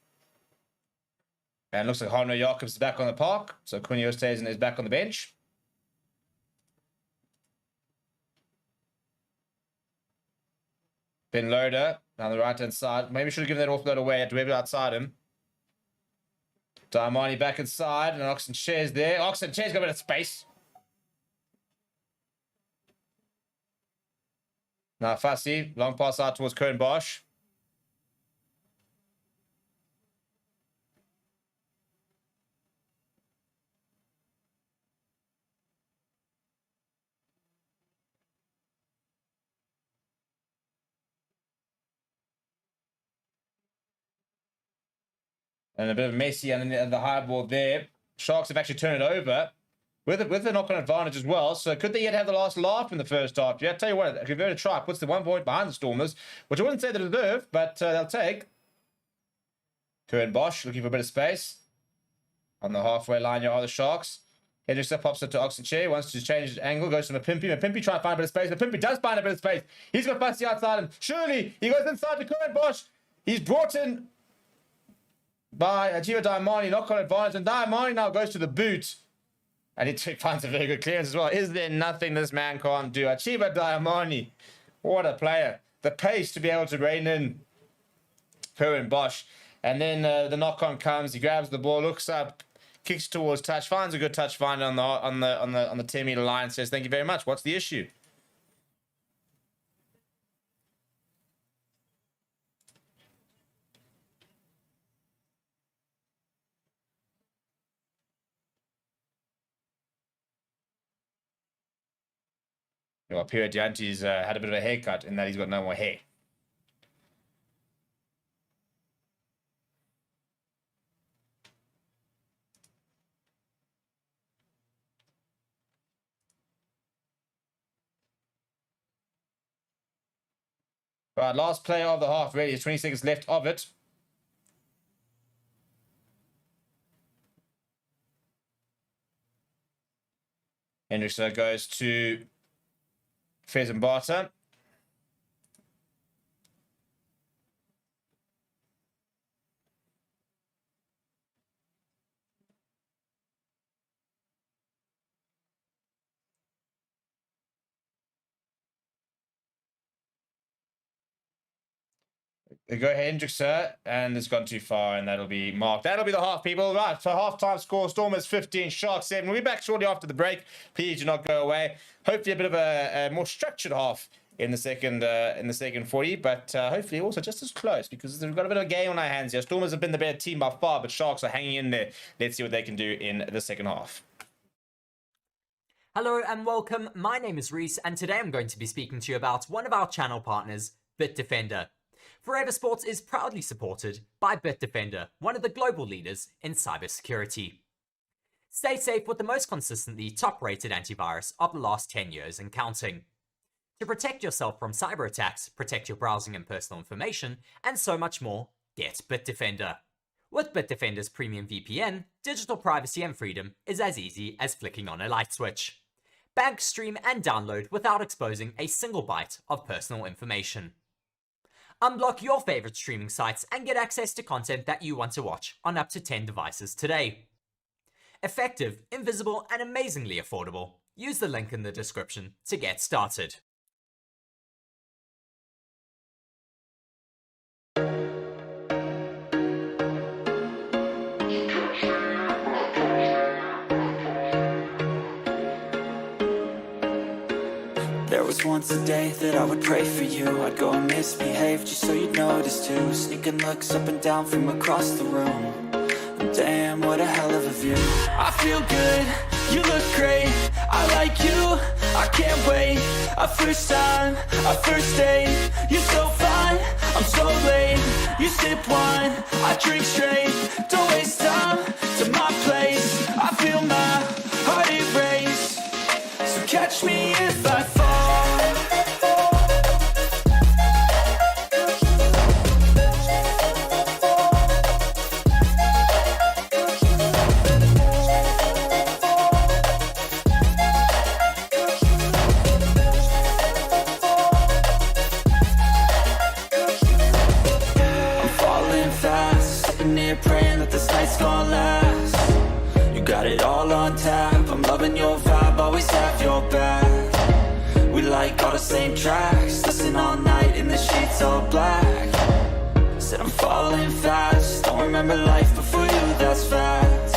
And looks like Harno Jacobs is back on the park. So Quinny Oosthuizen is back on the bench. Ben Loader down the right-hand side. Maybe should have given that offload away at Dweber outside him. Diamani back inside, and Oxen Chair's there. Oxen Chair's got a bit of space. Now Fassi, long pass out towards Kern Bosch. And a bit of Messi and the high ball there. Sharks have actually turned it over with a knock-on advantage as well. So could they yet have the last laugh in the first half? Yeah, I'll tell you what, if you're going to try, puts the 1 point behind the Stormers, which I wouldn't say they deserve, but they'll take. Kern Bosch looking for a bit of space. On the halfway line, here are the Sharks. Hendrickson pops up to Oxenchair, wants to change his angle, goes to Mapimpi. Mapimpi trying to find a bit of space. Mapimpi does find a bit of space. He's got Fassi outside him. Surely he goes inside to Kern Bosch. He's brought in by Ajiva Diamani, knock-on advantage, and Diamani now goes to the boot. And he finds a very good clearance as well. Is there nothing this man can't do? Achieva Diamani, what a player. The pace to be able to rein in Kern Bosch. And then the knock-on comes, he grabs the ball, looks up, kicks towards touch, finds a good touch find on the 10-meter line, says, thank you very much. What's the issue? Well, Pierre Dianti's had a bit of a haircut in that he's got no more hair. Right, last play of the half, really. There's 20 seconds left of it. Hendrickson goes to Fez and Barter. They go Hendrickson, and it's gone too far, and that'll be marked. That'll be the half, people. Right, so half-time score, Stormers 15, Sharks 7. We'll be back shortly after the break. Please do not go away. Hopefully a bit of a more structured half in the second 40, but hopefully also just as close, because we've got a bit of a game on our hands here. Stormers have been the better team by far, but Sharks are hanging in there. Let's see what they can do in the second half. Hello and welcome. My name is Reese, and today I'm going to be speaking to you about one of our channel partners, BITDEFENDER. Forever Sports is proudly supported by BITDEFENDER, one of the global leaders in cybersecurity. Stay safe with the most consistently top-rated antivirus of the last 10 years and counting. To protect yourself from cyber attacks, protect your browsing and personal information, and so much more, get BITDEFENDER. With BITDEFENDER's premium VPN, digital privacy and freedom is as easy as flicking on a light switch. Bank, stream, and download without exposing a single byte of personal information. Unblock your favorite streaming sites and get access to content that you want to watch on up to 10 devices today. Effective, invisible, and amazingly affordable. Use the link in the description to get started. There was once a day that I would pray for you. I'd go and misbehave just so you'd notice too. Sneaking looks up and down from across the room. And damn, what a hell of a view. I feel good, you look great, I like you, I can't wait. A first time, a first date. You're so fine, I'm so late. You sip wine, I drink straight. Don't waste time to my place. I feel my heart erase. So catch me if I fall. Praying that this night's gonna last. You got it all on tap, I'm loving your vibe, always have your back. We like all the same tracks, listen all night in the sheets all black. Said I'm falling fast, don't remember life before you, that's fact.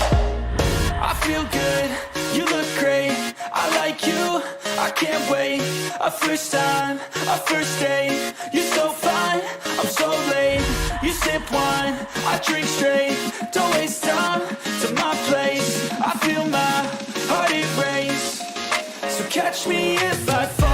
I feel good, you look great, I like you, I can't wait. A first time, a first date. You're so fine, I'm so late. You sip wine, I drink straight. Don't waste time to my place. I feel my heart erase. So catch me if I fall.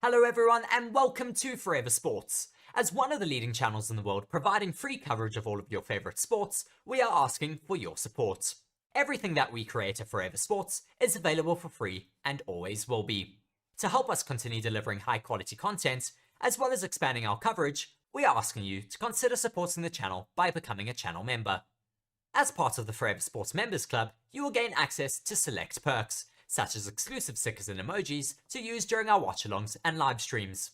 Hello everyone and welcome to Forever Sports. As one of the leading channels in the world providing free coverage of all of your favourite sports, we are asking for your support. Everything that we create at Forever Sports is available for free and always will be. To help us continue delivering high quality content, as well as expanding our coverage, we are asking you to consider supporting the channel by becoming a channel member. As part of the Forever Sports Members Club, you will gain access to select perks, such as exclusive stickers and emojis to use during our watch-alongs and live streams.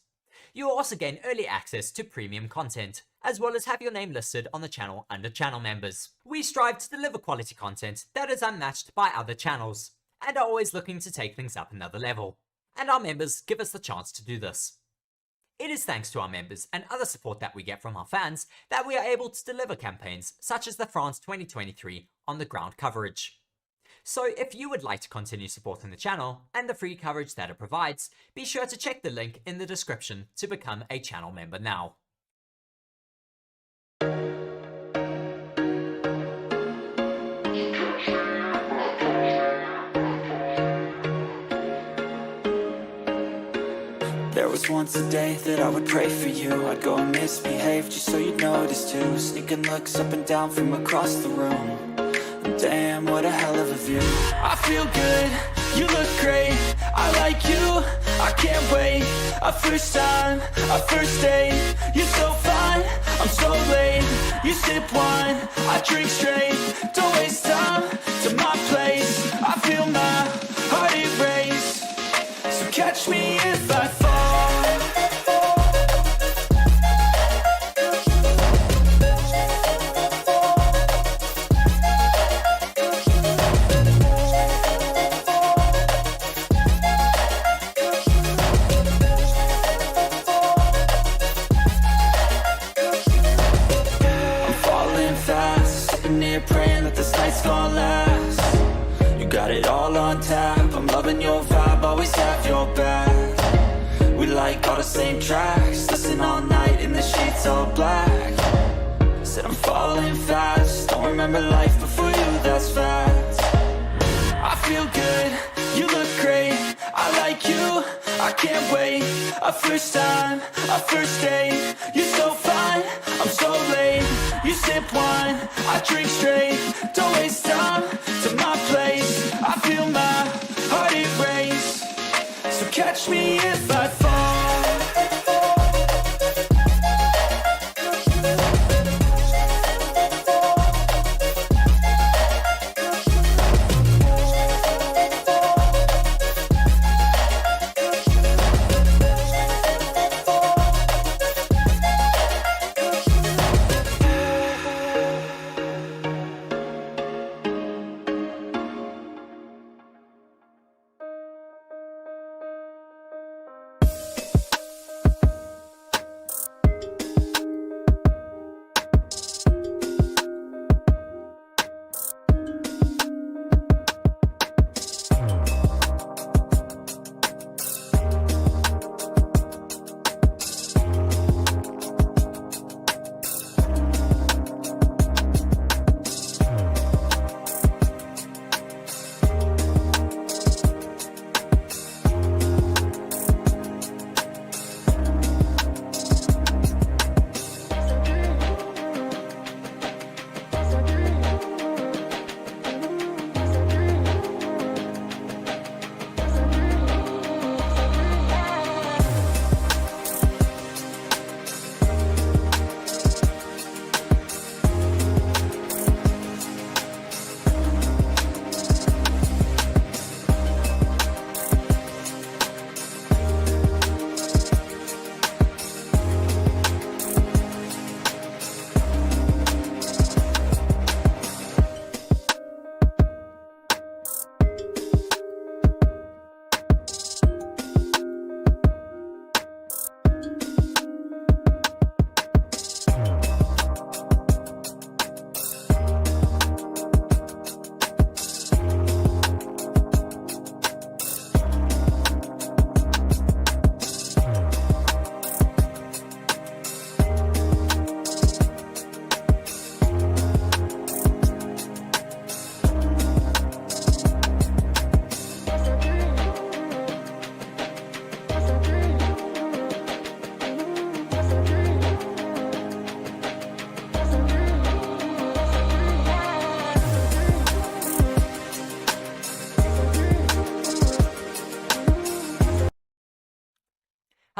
You will also gain early access to premium content, as well as have your name listed on the channel under channel members. We strive to deliver quality content that is unmatched by other channels, and are always looking to take things up another level. And our members give us the chance to do this. It is thanks to our members and other support that we get from our fans that we are able to deliver campaigns such as the France 2023 on the ground coverage. So if you would like to continue supporting the channel and the free coverage that it provides, be sure to check the link in the description to become a channel member now. There was once a day that I would pray for you. I'd go and misbehave just so you'd notice too. Sneaking looks up and down from across the room. Damn, what a hell of a view. I feel good, you look great. I like you, I can't wait. A first time, a first date. You're so fine, I'm so late. You sip wine, I drink straight. Don't waste time to my place. I feel my heart erase. So catch me if I fall. Praying that this night's gonna last. You got it all on tap. I'm loving your vibe, always have your back. We like all the same tracks. Listen all night in the sheets all black. Said I'm falling fast. Don't remember life before you, that's fact. I feel good, you look great. I like you, I can't wait. A first time, a first date. You're so fine, I'm so late. You sip wine, I drink straight. Don't waste time to my place. I feel my heart erase. So catch me if I fall.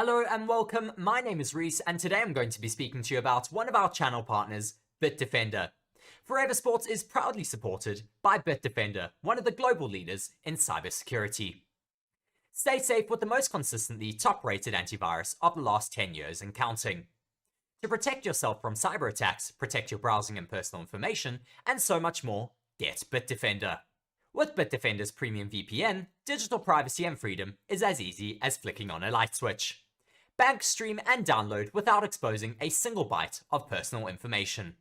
Hello and welcome, my name is Reese and today I'm going to be speaking to you about one of our channel partners, BITDEFENDER. Forever Sports is proudly supported by BITDEFENDER, one of the global leaders in cybersecurity. Stay safe with the most consistently top-rated antivirus of the last 10 years and counting. To protect yourself from cyber attacks, protect your browsing and personal information, and so much more, get BITDEFENDER. With BITDEFENDER's premium VPN, digital privacy and freedom is as easy as flicking on a light switch. Bank, stream, and download without exposing a single byte of personal information.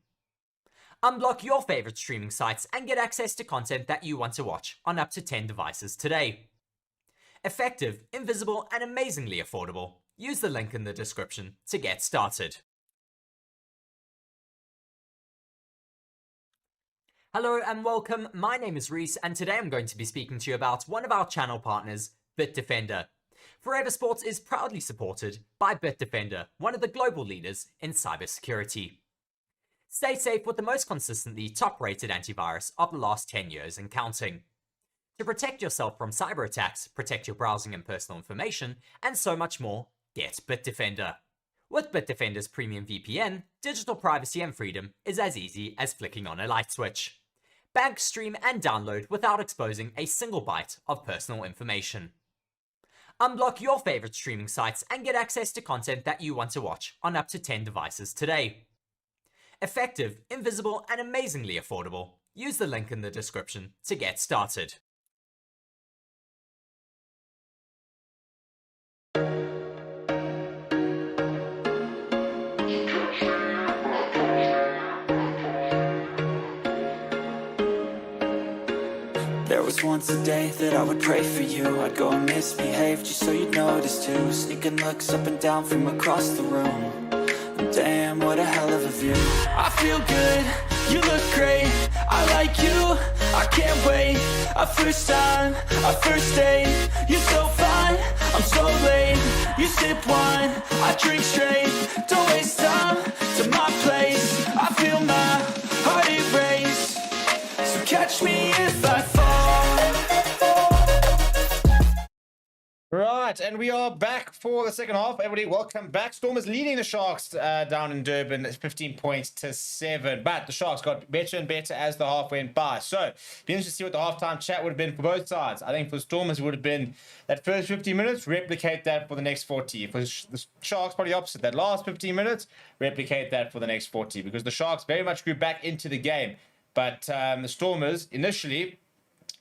Unblock your favorite streaming sites and get access to content that you want to watch on up to 10 devices today. Effective, invisible, and amazingly affordable. Use the link in the description to get started. Hello and welcome, my name is Reese and today I'm going to be speaking to you about one of our channel partners, BITDEFENDER. Forever Sports is proudly supported by BITDEFENDER, one of the global leaders in cybersecurity. Stay safe with the most consistently top-rated antivirus of the last 10 years and counting. To protect yourself from cyber attacks, protect your browsing and personal information, and so much more, get BITDEFENDER. With BITDEFENDER's premium VPN, digital privacy and freedom is as easy as flicking on a light switch. Bank, stream, and download without exposing a single byte of personal information. Unblock your favorite streaming sites and get access to content that you want to watch on up to 10 devices today. Effective, invisible, and amazingly affordable. Use the link in the description to get started. There was once a day that I would pray for you. I'd go and misbehave just so you'd notice too. Sneaking looks up and down from across the room. And damn, what a hell of a view. I feel good, you look great. I like you, I can't wait. A first time, a first date. You're so fine, I'm so late. You sip wine, I drink straight. Don't waste time to my place. I feel my heart erase. So catch me if I fall. Right, and we are back for the second half. Everybody, welcome back. Stormers leading the Sharks down in Durban, 15 points to 7. But the Sharks got better and better as the half went by. So, be interested to see what the halftime chat would have been for both sides. I think for the Stormers, it would have been that first 15 minutes, replicate that for the next 40. For the Sharks, probably opposite. That last 15 minutes, replicate that for the next 40. Because the Sharks very much grew back into the game. But the Stormers initially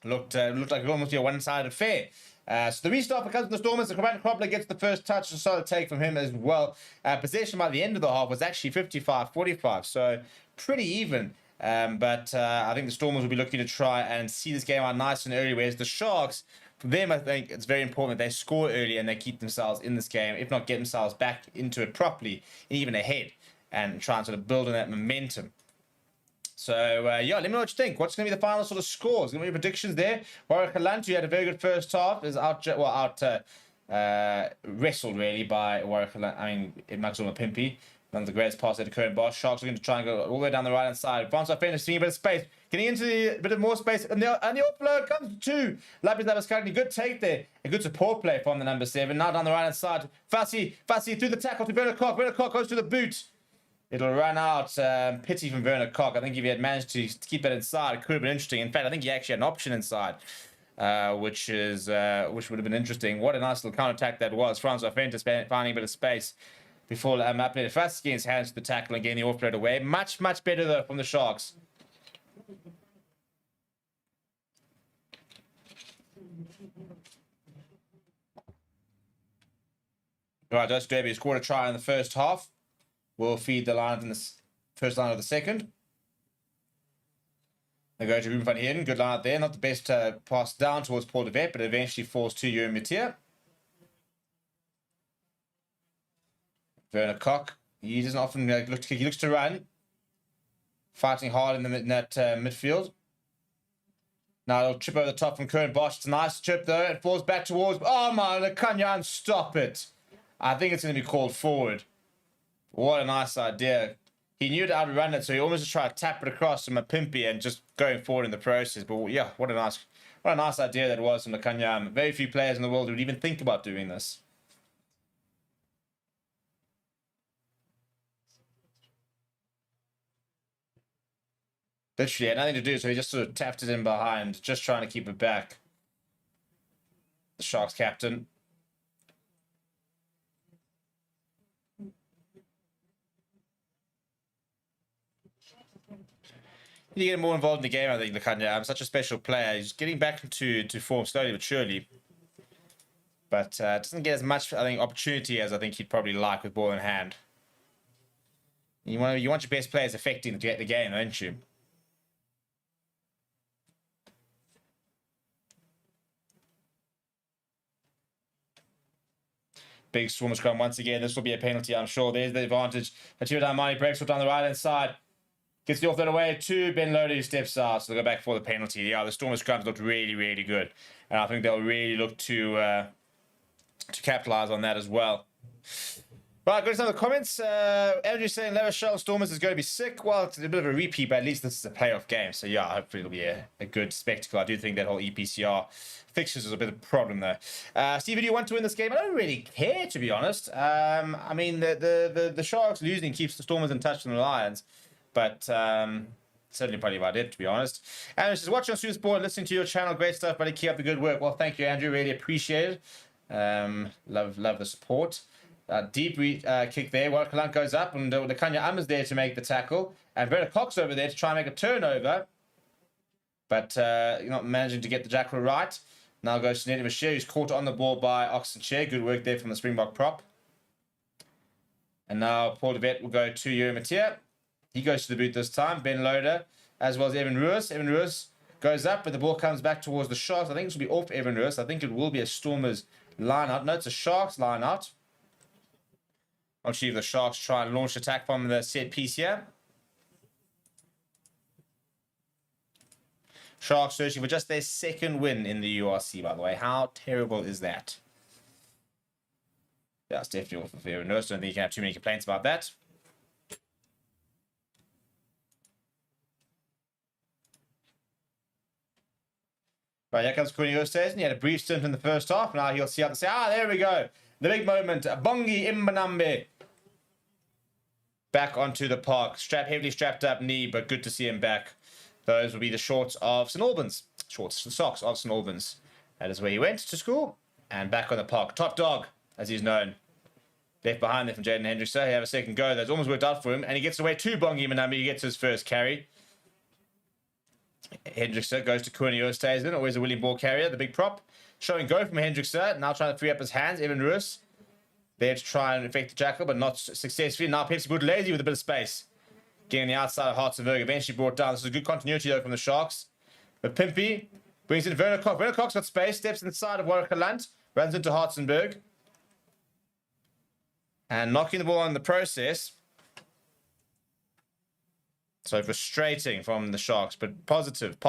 looked like almost a one-sided affair. So the restart comes from the Stormers. The Commander Cropler gets the first touch, a solid take from him as well. Possession by the end of the half was actually 55-45, so pretty even. But I think the Stormers will be looking to try and see this game out nice and early, whereas the Sharks, for them, I think it's very important that they score early and they keep themselves in this game, if not get themselves back into it properly, and even ahead, and try and sort of build on that momentum. So, yeah, let me know what you think. What's going to be the final sort of scores? Going to be predictions there. Warwick who had a very good first half, is wrestled, really, by Warwick. I mean, it makes all a pimpy. One of the greatest passes to Currie and Bosch. Sharks are going to try and go all the way down the right-hand side. Francois Fenner seeing a bit of space. Getting into a bit of more space. And the offload comes to Lapis Labascagni. Good take there. A good support play from the number 7. Now down the right-hand side. Fassi through the tackle to Werner Koch. Werner Koch goes to the boot. It'll run out. Pity from Werner Koch. I think if he had managed to keep that inside, it could have been interesting. In fact, I think he actually had an option inside, which would have been interesting. What a nice little counter-attack that was. Francois Fentis finding a bit of space before Maplet fast getting his hands to the tackle and getting the offload away. Much better, though, from the Sharks. Right, Dutch Derby scored a try in the first half. We'll feed the line in the first line of the second. They go to Ruben van Heerden. Good line out there. Not the best pass down towards Paul de Vet, but eventually falls to Jeroen Matier. Werner Koch. He doesn't often look to kick. He looks to run. Fighting hard in that midfield. Now it'll chip over the top from Currie and Bosch. It's a nice chip though. It falls back towards... Oh my, Lekanyan, stop it. I think it's going to be called forward. What a nice idea. He knew to outrun it, so he almost just tried to tap it across from a pimpy and just going forward in the process. But yeah, what a nice idea that was from the Kanyam. Very few players in the world would even think about doing this. Literally had nothing to do, so he just sort of tapped it in behind, just trying to keep it back. The Sharks captain. You get more involved in the game, I think, Lekanya. I'm such a special player. He's getting back into form slowly but surely. But doesn't get as much, I think, opportunity as I think he'd probably like with ball in hand. You want your best players affecting the game, don't you? Big Stormers scrum once again. This will be a penalty, I'm sure. There's the advantage. Atira Damani breaks up down the right-hand side. Gets the offload away to Ben Loader, who steps out. So they'll go back for the penalty. Yeah, the Stormers scrums looked really, really good. And I think they'll really look to capitalize on that as well. Right, go to some of the comments. Andrew saying La Rochelle Stormers is going to be sick. Well, it's a bit of a repeat, but at least this is a playoff game. So yeah, hopefully it'll be a good spectacle. I do think that whole EPCR fixtures is a bit of a problem though. Steve, do you want to win this game? I don't really care, to be honest. I mean, the Sharks losing keeps the Stormers in touch with the Lions, but certainly probably about it, to be honest. Andrew says, watching on Super Sport, listening to your channel, great stuff, buddy. Keep up the good work. Well, thank you, Andrew. Really appreciate it. Love the support. Deep kick there. Watchalong goes up, and the Kanya is there to make the tackle, and Verta Cox over there to try and make a turnover, but you're not managing to get the jackal right. Now goes to Nettie Bashir, who's caught on the ball by Oxenchair. Good work there from the Springbok prop. And now Paul DeVette will go to Yuri Matia. He goes to the boot this time. Ben Loader, as well as Evan Ruiz. Evan Ruiz goes up, but the ball comes back towards the Sharks. I think this will be off Evan Ruiz. I think it will be a Stormers line out. No, it's a Sharks line out. I'll see if the Sharks try and launch attack from the set piece here. Sharks searching for just their second win in the URC, by the way. How terrible is that? Yeah, it's definitely off of Evan Ruiz. Don't think you can have too many complaints about that. Right, here comes Currie. He had a brief stint in the first half. Now he'll see out and say, there we go. The big moment. Bongi Imbanambe. Back onto the park. Heavily strapped up knee, but good to see him back. Those will be the shorts of St. Albans. The socks of St. Albans. That is where he went to school. And back on the park. Top dog, as he's known. Left behind there from Jaden Hendrickson. He had a second go. That's almost worked out for him. And he gets away to Bongi Imbanambe. He gets his first carry. Hendrickson goes to Currie Oosthuizen. Always a willing ball carrier. The big prop. Showing go from Hendrickson. Now trying to free up his hands. Evan Ruiz. There to try and affect the jackal, but not successfully. Now Pepsi Good lazy with a bit of space. Getting the outside of Hartzenberg. Eventually brought down. This is a good continuity though from the Sharks. But Pimpy brings in Werner Cox. Werner Cox got space. Steps inside of Watchalong. Runs into Hartzenberg. And knocking the ball on in the process. So frustrating from the Sharks, but positive.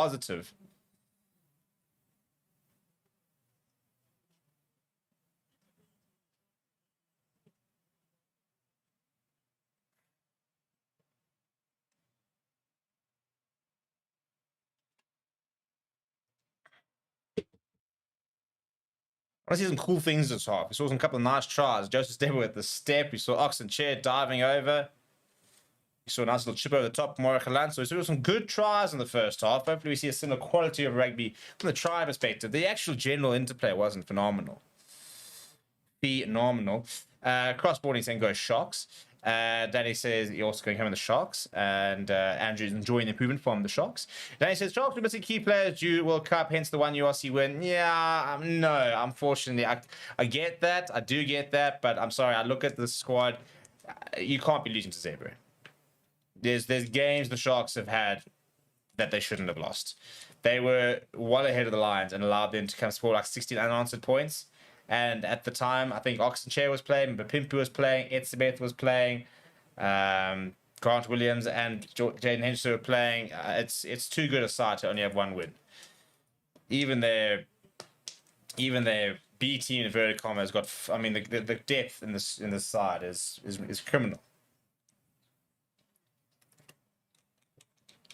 I see some cool things this half. We saw some couple of nice tries. Joseph Stepper with the step. We saw Oxenchair diving over. We saw a nice little chip over the top from Watchalong. So we saw some good tries in the first half. Hopefully we see a similar quality of rugby from the try perspective. The actual general interplay wasn't phenomenal. Crossboarding saying go Sharks. Danny says he also going home in the Sharks, and Andrew's enjoying the improvement from the Sharks. Danny says Sharks are missing key players due World Cup, hence the one URC win. Yeah, no, unfortunately, I get that, I do get that, but I'm sorry, I look at the squad, you can't be losing to Zebra. There's games the Sharks have had that they shouldn't have lost. They were well ahead of the Lions and allowed them to come score like 16 unanswered points. And at the time, I think Oxenchair was playing, Bapimpi was playing, Etzebeth was playing, Grant Williams and Jaden Henderson were playing. It's too good a side to only have one win. Even their B team, inverted commas, got. I mean, the depth in this side is criminal.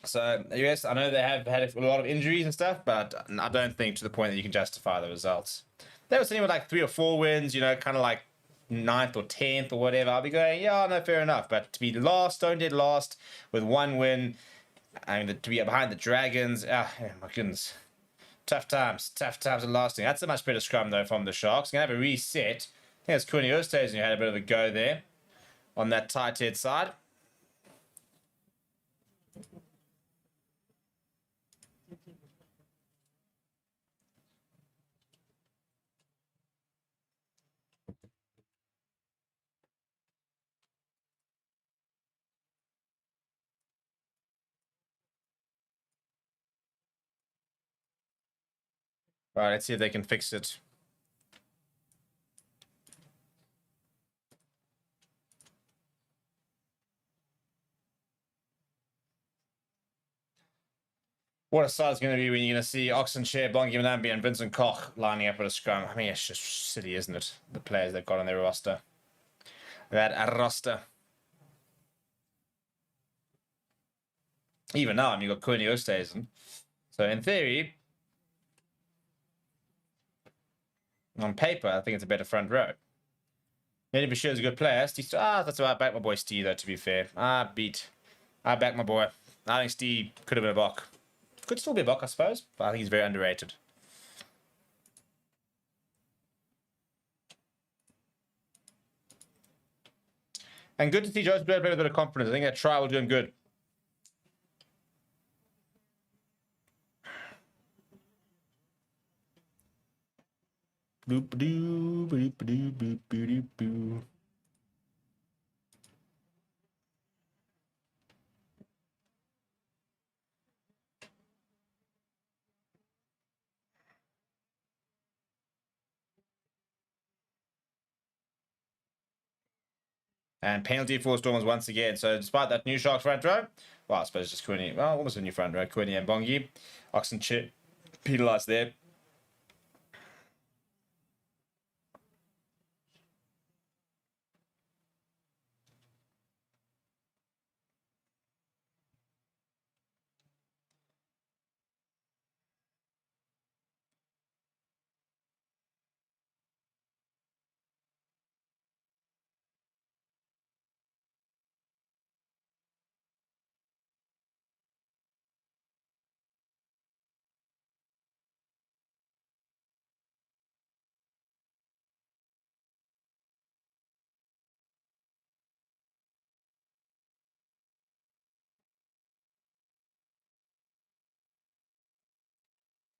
So yes, I know they have had a lot of injuries and stuff, but I don't think to the point that you can justify the results. They were sitting with like 3 or 4 wins, you know, kind of like 9th or 10th or whatever. I'll be going, yeah, no, fair enough. But to be last, stone dead last with 1 win, I mean, to be behind the Dragons, oh my goodness. Tough times are lasting. That's a much better scrum, though, from the Sharks. Going to have a reset. I think it's Currie who had a bit of a go there on that tight head side. Right, let's see if they can fix it. What a sight it's going to be when you're going to see Oxenshare, Bongi Manambi, and Vincent Koch lining up at a scrum. I mean, it's just silly, isn't it? The players they've got on their roster. That roster. Even now, you've got Currie Oosthuizen. So in theory, on paper, I think it's a better front row. Maybe sure is a good player. Steve, that's why I back my boy Steve, though, to be fair. I back my boy. I think Steve could have been a Bok. Could still be a Bok, I suppose, but I think he's very underrated. And good to see Joseph play a bit of confidence. I think that try will do him good. Boop-a-doo, boop-a-doo, boop-a-doo, boo. And penalty for Stormers once again. So despite that new Sharks front row, well, I suppose it's just Currie. Well, almost a new front row. Currie and Bongi. Oxenshare penalised there.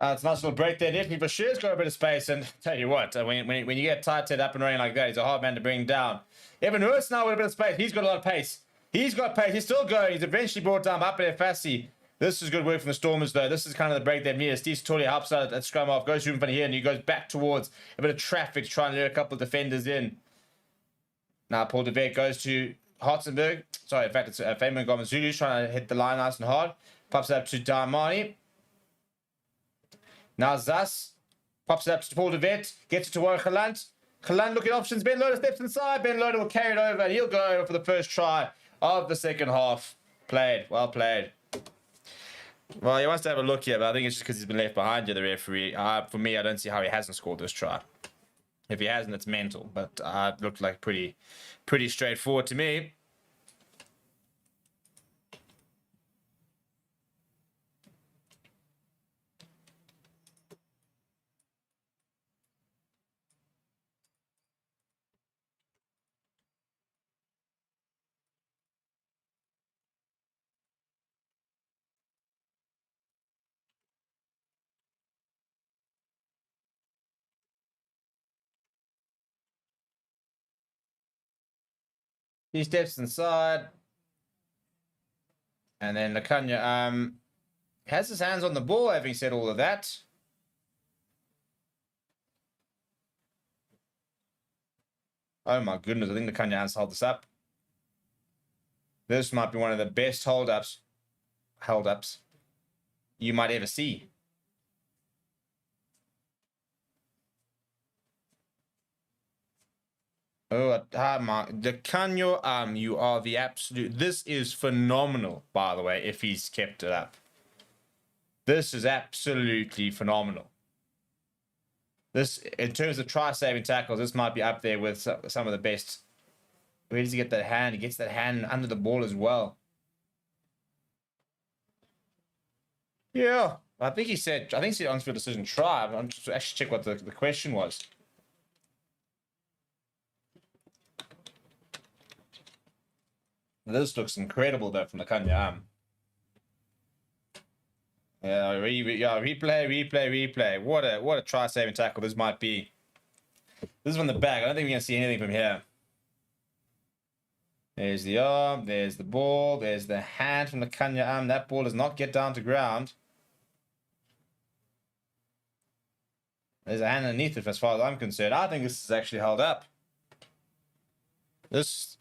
It's a nice little break there. Definitely for sure. It's got a bit of space. And tell you what, when you get tight head up and running like that, he's a hard man to bring down. Evan Hurst now with a bit of space. He's got a lot of pace. He's got pace. He's still going. He's eventually brought down by Varsity. This is good work from the Stormers, though. This is kind of the break they've needed. Steve Satori helps out at scrum off, goes through in front of here, and he goes back towards a bit of traffic to try and lure a couple of defenders in. Now Paul de Vet goes to Hartzenberg. Sorry, in fact, it's Fabian Gomez-Zulu's trying to hit the line nice and hard. Pops it up to Darmani. Now Zas pops it up to Paul de Vet, gets it to Warren Galant. Galant looking options. Ben Loader steps inside. Ben Loader will carry it over, and he'll go over for the first try of the second half. Played. Well played. Well, he wants to have a look here, but I think it's just because he's been left behind here, the referee. For me, I don't see how he hasn't scored this try. If he hasn't, it's mental. But it looked like pretty straightforward to me. He steps inside. And then Nakanya has his hands on the ball, having said all of that. Oh my goodness, I think Nakanya has held this up. This might be one of the best held-ups you might ever see. Oh, Nakanya, you are the absolute... This is phenomenal, by the way, if he's kept it up. This is absolutely phenomenal. This, in terms of try-saving tackles, this might be up there with some of the best. Where does he get that hand? He gets that hand under the ball as well. Yeah, I think he said on-field decision try. I'm just actually check what the question was. This looks incredible though from the Kanya. Yeah, replay. What a try-saving tackle this might be. This is from the back. I don't think we're gonna see anything from here. There's the arm, there's the ball, there's the hand from the Kanya arm. That ball does not get down to ground. There's a hand underneath it as far as I'm concerned. I think this is actually held up. This...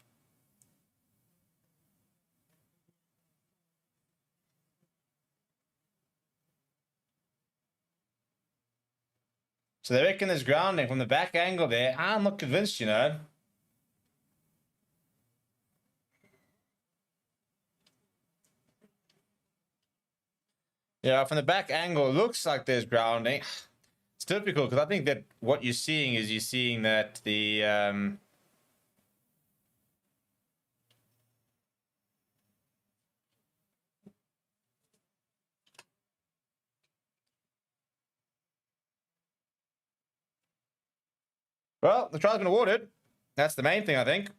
So they reckon there's grounding from the back angle there. I'm not convinced, you know. Yeah, from the back angle, it looks like there's grounding. It's difficult because I think that what you're seeing is that the... Well, the try's been awarded. That's the main thing, I think.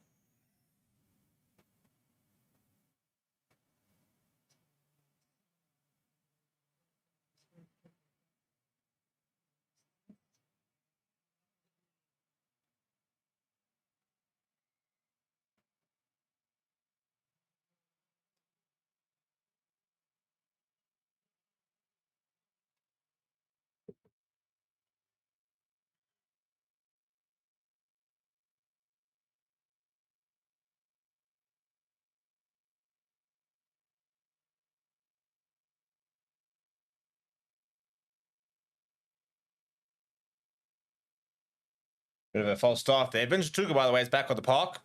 Bit of a false start there. Vince Tuga, by the way, is back on the park.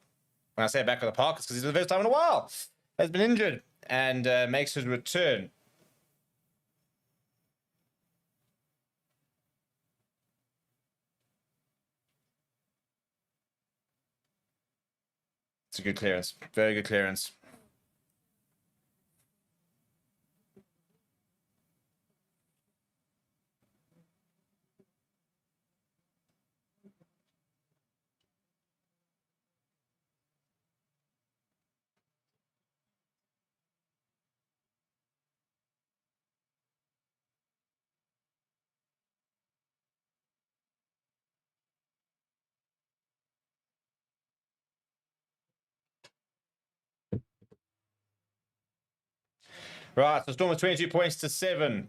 When I say back on the park, it's because he's the first time in a while. Has been injured and makes his return. It's a good clearance. Very good clearance. Right, so Stormers 22 points to 7.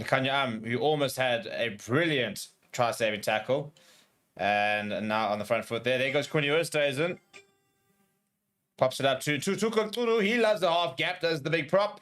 Kanya who almost had a brilliant try-saving tackle. And now on the front foot there. There goes Currie Oosthuizen. Pops it up to Tutu. He loves the half gap. Does the big prop.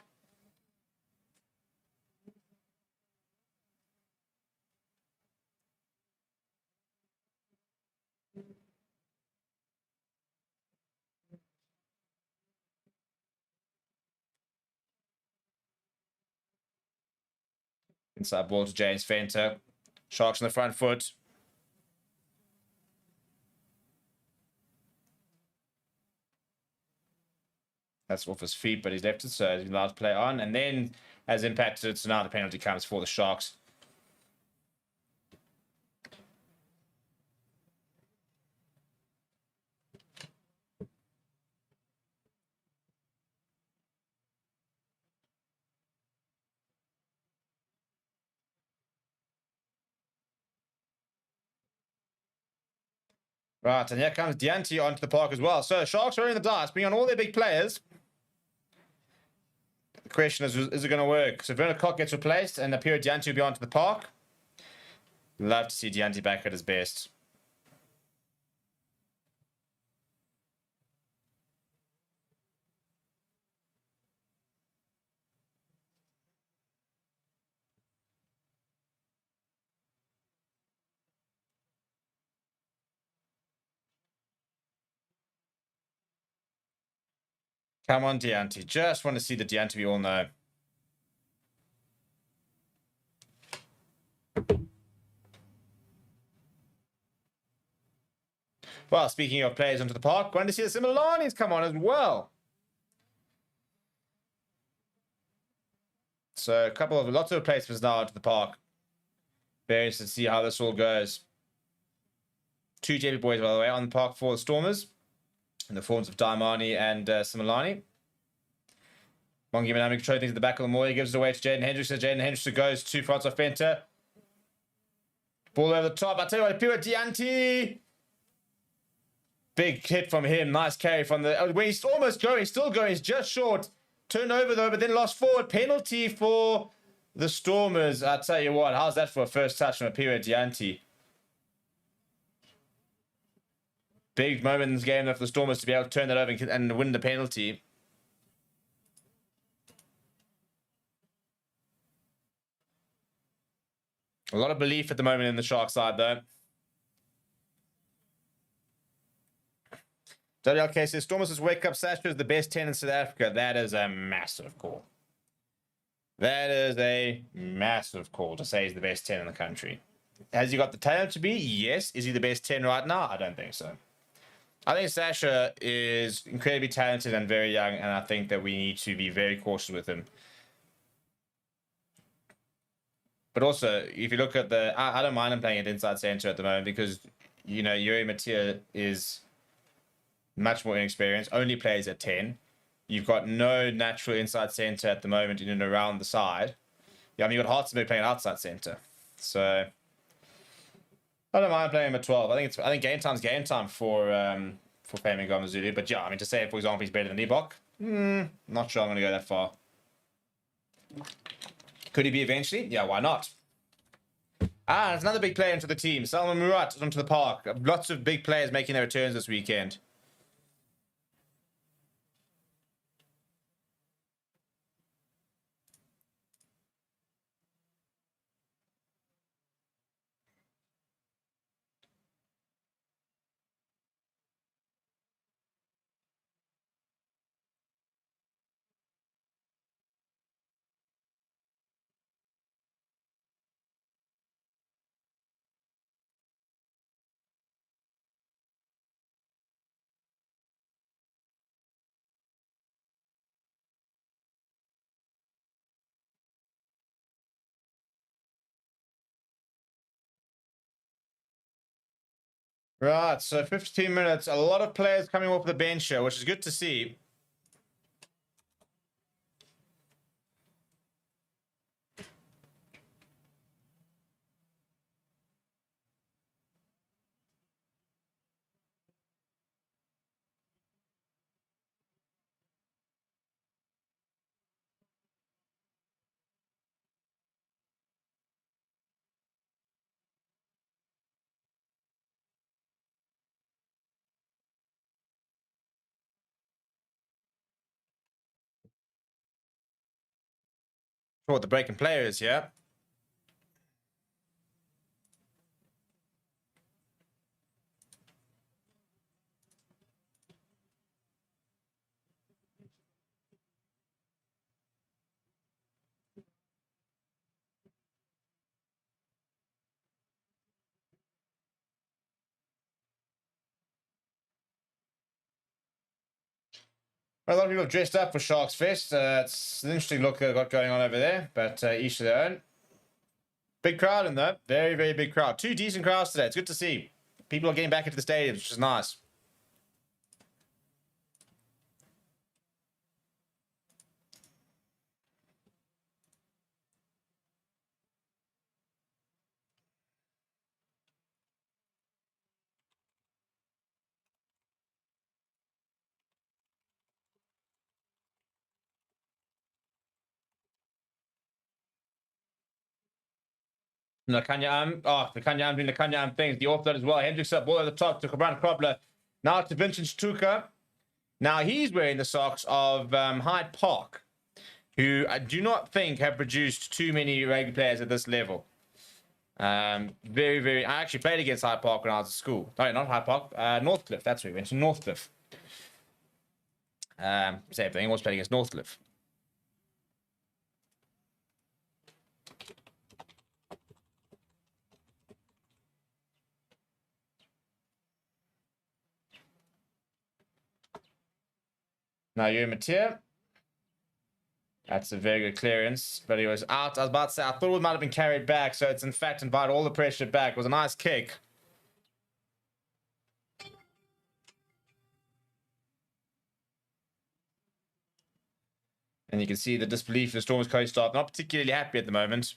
Inside ball to James Fenter. Sharks on the front foot. That's off his feet, but he's left it, so he's allowed to play on. And then has impacted it, so now the penalty comes for the Sharks. Right, and here comes Dianti onto the park as well. So Sharks are in the dice, bring on all their big players. The question is it going to work? So Werner Koch gets replaced and Apira Dianti will be onto the park. Love to see Dianti back at his best. Come on, Dianti. Just want to see the Dianti we all know. Well, speaking of players onto the park, going to see the Similani's come on as well. So lots of replacements now into the park. Very interested to see how this all goes. 2 JP boys, by the way, on the park for the Stormers, in the forms of Daimani and Similani. Mongi Manami controlling things at the back of the Moy, gives it away to Jaden Hendrickson. Jaden Hendrickson goes to Francois Fenter. Ball over the top. I tell you what, Pure Dianti. Big hit from him. Nice carry from the... When he's almost going, he's still going. He's just short. Turned over though, but then lost forward. Penalty for the Stormers. I tell you what, how's that for a first touch from a Pure Dianti? Big moment in this game for the Stormers to be able to turn that over and win the penalty. A lot of belief at the moment in the Shark side, though. WLK says, Stormers' Wake Up Sasha is the best 10 in South Africa. That is a massive call. That is a massive call to say he's the best 10 in the country. Has he got the talent to be? Yes. Is he the best 10 right now? I don't think so. I think Sasha is incredibly talented and very young, and I think that we need to be very cautious with him. But also, if you look at I don't mind him playing at inside center at the moment because, you know, Yuri Mattia is much more inexperienced, only plays at 10. You've got no natural inside center at the moment in and around the side. Yeah, I mean, you've got Hartzenberg playing outside center. So, I don't mind playing him at 12. I think game time's game time for Femi Gomazulu. But yeah, I mean, to say, for example, he's better than Ebok, not sure I'm going to go that far. Could he be eventually? Yeah, why not? There's another big player into the team. Salman Murat onto the park. Lots of big players making their returns this weekend. Right, so 15 minutes. A lot of players coming off the bench here, which is good to see. What the breaking players, yeah. A lot of people have dressed up for Sharks Fest. It's an interesting look they've got going on over there, but each to their own. Big crowd in there. Very, very big crowd. 2 decent crowds today. It's good to see. People are getting back into the stadiums, which is nice. The Kanya doing the Kanya things. The offload as well. Hendricks up, ball at the top to Cabran Kropler. Now to Vincent Stuka. Now he's wearing the socks of Hyde Park, who I do not think have produced too many rugby players at this level. Very, very... I actually played against Hyde Park when I was at school. No, not Hyde Park. Northcliffe. That's where we went to. Northcliffe. Same thing. I was playing against Northcliffe. Now you're Mattia. That's a very good clearance, but he was out. I was about to say, I thought it might have been carried back, so it's in fact invited all the pressure back. It was a nice kick. And you can see the disbelief of the Stormers coach staff, not particularly happy at the moment.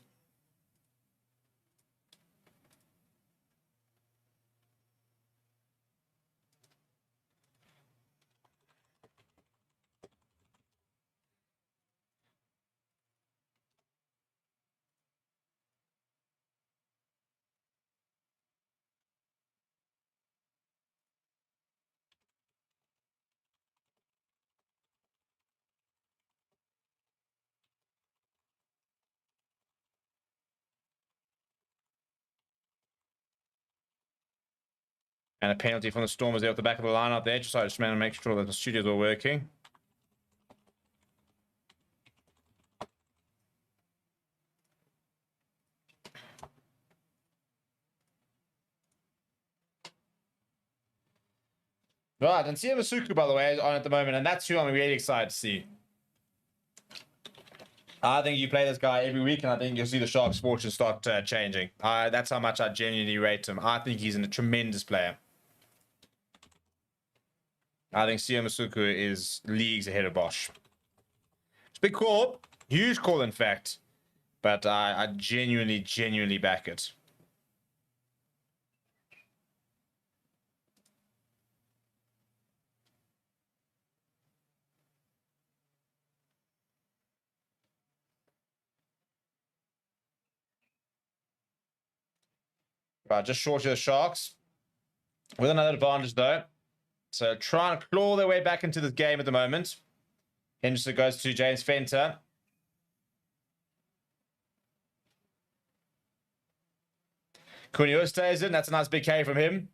And a penalty from the Stormers there at the back of the line up there. Just to make sure that the studios were working. Right, and Sia Masuku, by the way, is on at the moment, and that's who I'm really excited to see. I think you play this guy every week, and I think you'll see the Sharks' fortune start changing. That's how much I genuinely rate him. I think he's a tremendous player. I think Sia Masuku is leagues ahead of Bosch. It's a big call. Huge call, in fact. But I genuinely back it. Right, just short of the Sharks. With another advantage, though. So trying to claw their way back into this game at the moment. Henderson goes to James Fenter. Currie stays in. That's a nice big carry from him.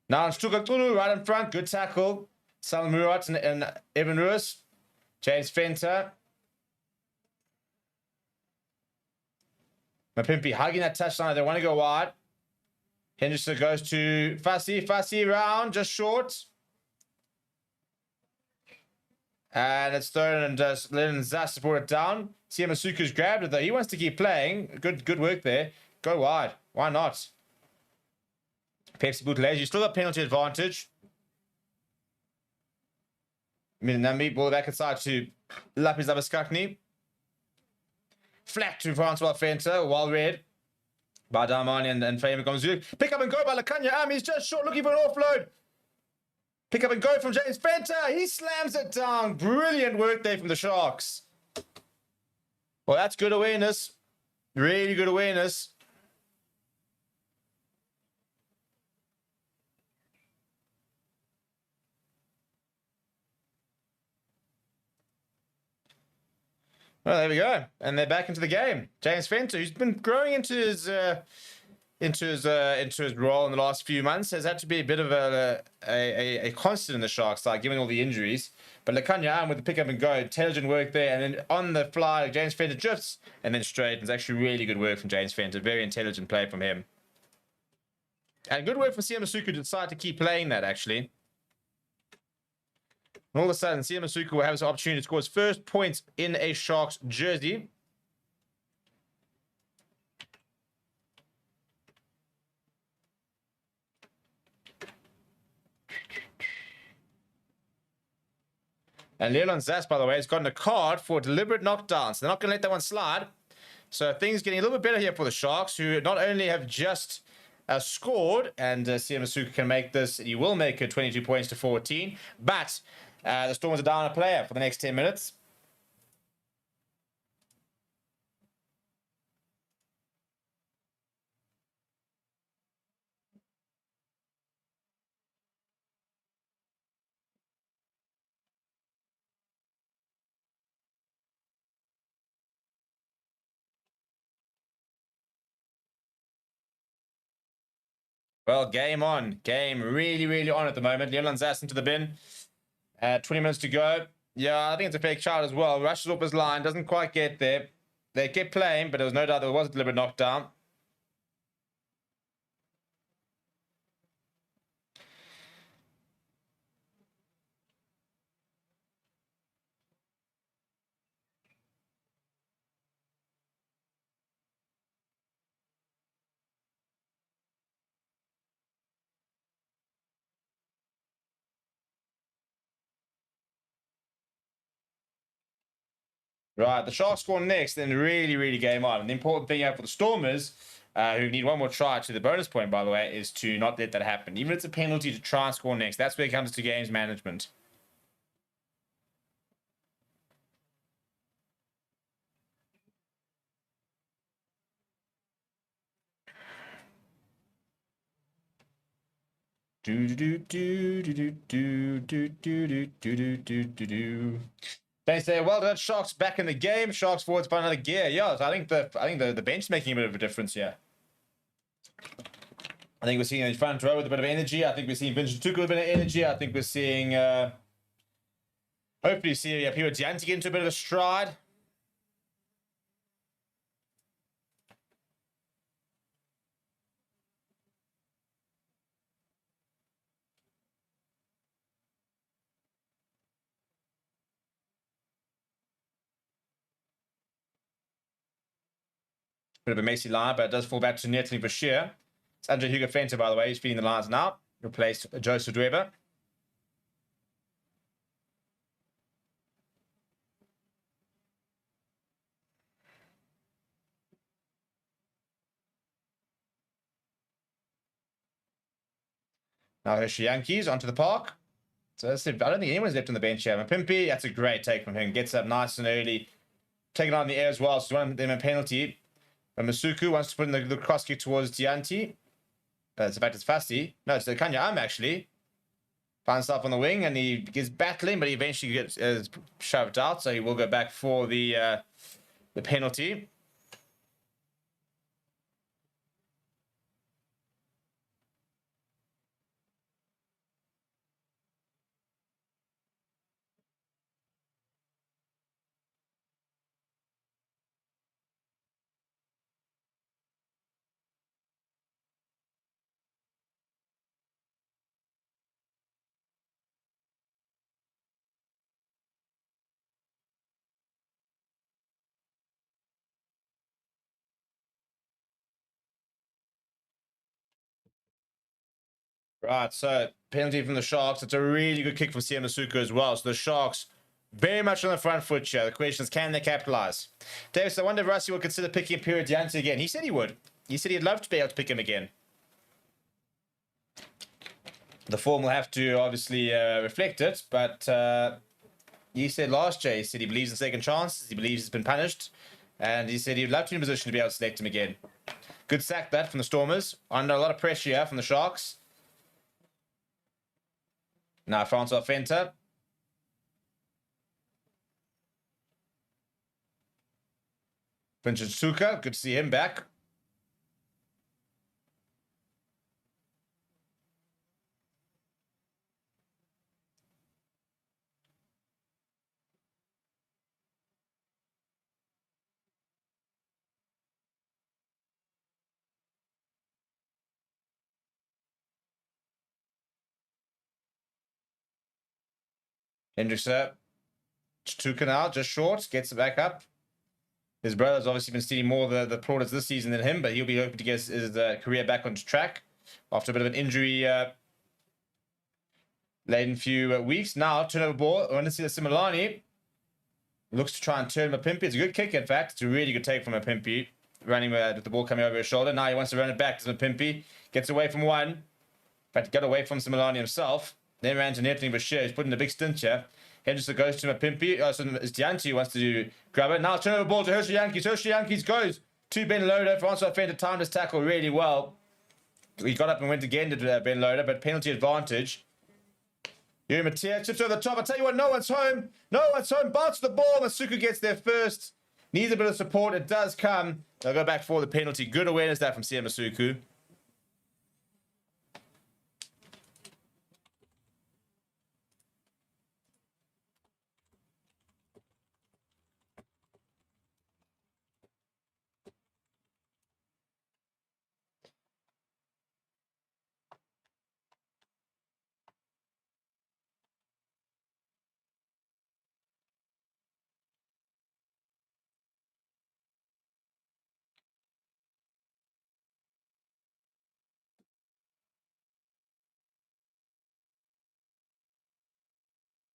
Now Stukatulu right in front. Good tackle. Sam Murat and Evan Ruiz. James Fenter. Mapimpi hugging that touchline. They want to go wide. Henderson goes to Fassi. Fassi round, just short. And it's thrown and just letting Zas support it down. Siamasuku's grabbed it though. He wants to keep playing. Good work there. Go wide. Why not? Pepsi Buthelezi. You still got penalty advantage. Minambi, ball back inside to Lapis Abaskakni. Flat to Francois Fenter. Well read by Darmani and Fahim Gomzulu. Pick up and go by Lakanya. He's just short looking for an offload. Pick up and go from James Fenter. He slams it down. Brilliant work there from the Sharks. Well, that's good awareness. Really good awareness. Well, there we go, and they're back into the game. James Fenter, who's been growing into his role in the last few months, has had to be a bit of a constant in the Sharks side, given all the injuries. But Lakanya with the pick up and go, intelligent work there, and then on the fly, James Fenter drifts and then straight. It's actually really good work from James Fenter. Very intelligent play from him, and good work from Siamasuku to decide to keep playing that actually. And all of a sudden, Siamasuku will have his opportunity to score his first points in a Sharks jersey. And Leon Zas, by the way, has gotten a card for deliberate knockdown. So they're not going to let that one slide. So things getting a little bit better here for the Sharks, who not only have just scored, and Siamasuku can make this, he will make it 22 points to 14, but the Stormers are down a player for the next 10 minutes. Well, game on. Game really on at the moment. Leon Zas into the bin. 20 minutes to go. Yeah, I think it's a fake shot as well. Rushes up his line. Doesn't quite get there. They kept playing, but there was no doubt there was a deliberate knockdown. Right, the Sharks score next, then really game on. And the important thing here for the Stormers, who need one more try to the bonus point, by the way, is to not let that happen. Even if it's a penalty to try and score next, that's where it comes to games management. They say, well done, Sharks back in the game. Sharks forwards find another gear. Yeah, so I think the bench is making a bit of a difference here. I think we're seeing a front row with a bit of energy. I think we're seeing Vincent Tuchel with a bit of energy. I think we're seeing hopefully see Pio Dianti get into a bit of a stride. Bit of a messy line, but it does fall back to Anthony Bashir. It's Andre Hugo Fenter, by the way. He's feeding the lines now. Replaced Joe Sudweba. Now Hershey Yankees onto the park. So I don't think anyone's left on the bench here. Mapimpi, that's a great take from him. Gets up nice and early. Taking on the air as well. So one of them a penalty. And Masuku wants to put in the cross kick towards Dianti. In fact, it's Fasti. No, it's Kanya actually. Finds himself on the wing and he is battling, but he eventually gets shoved out. So he will go back for the penalty. Right, so penalty from the Sharks. It's a really good kick from Sia Masuku as well. So the Sharks very much on the front foot here. The question is, can they capitalize? Davis, I wonder if Rusty will consider picking Pio Dianti again. He said he would. He said he'd love to be able to pick him again. The form will have to obviously reflect it, but he said last year, he said he believes in second chances. He believes he's been punished. And he said he'd love to be in a position to be able to select him again. Good sack that from the Stormers. Under a lot of pressure here from the Sharks. Now Francois Fenter. Vincent Suka, good to see him back. Hendrickson. Tuka now, just short, gets it back up. His brother's obviously been stealing more of the plaudits this season than him, but he'll be hoping to get his career back onto track after a bit of an injury laden few weeks. Now, turnover ball. I want to see the Similani. Looks to try and turn Mapimpi. It's a good kick, in fact. It's a really good take from Mapimpi. Running with the ball coming over his shoulder. Now he wants to run it back to Mapimpi. Gets away from one. In fact, got away from Similani himself. Then ran to Anthony Bashir. He's put in a big stint here. Henderson goes to Mapimpi. So it's Dianti who wants to grab it. Now turnover ball to Hershey Yankees. Hershey Yankees goes to Ben Loader. Francois Fenter timed his tackle really well. He got up and went again to Ben Loader, but penalty advantage. Yuri Matia chips over the top. I tell you what, no one's home. No one's home. Bounce the ball. Masuku gets there first. Needs a bit of support. It does come. They'll go back for the penalty. Good awareness that from Sia Masuku.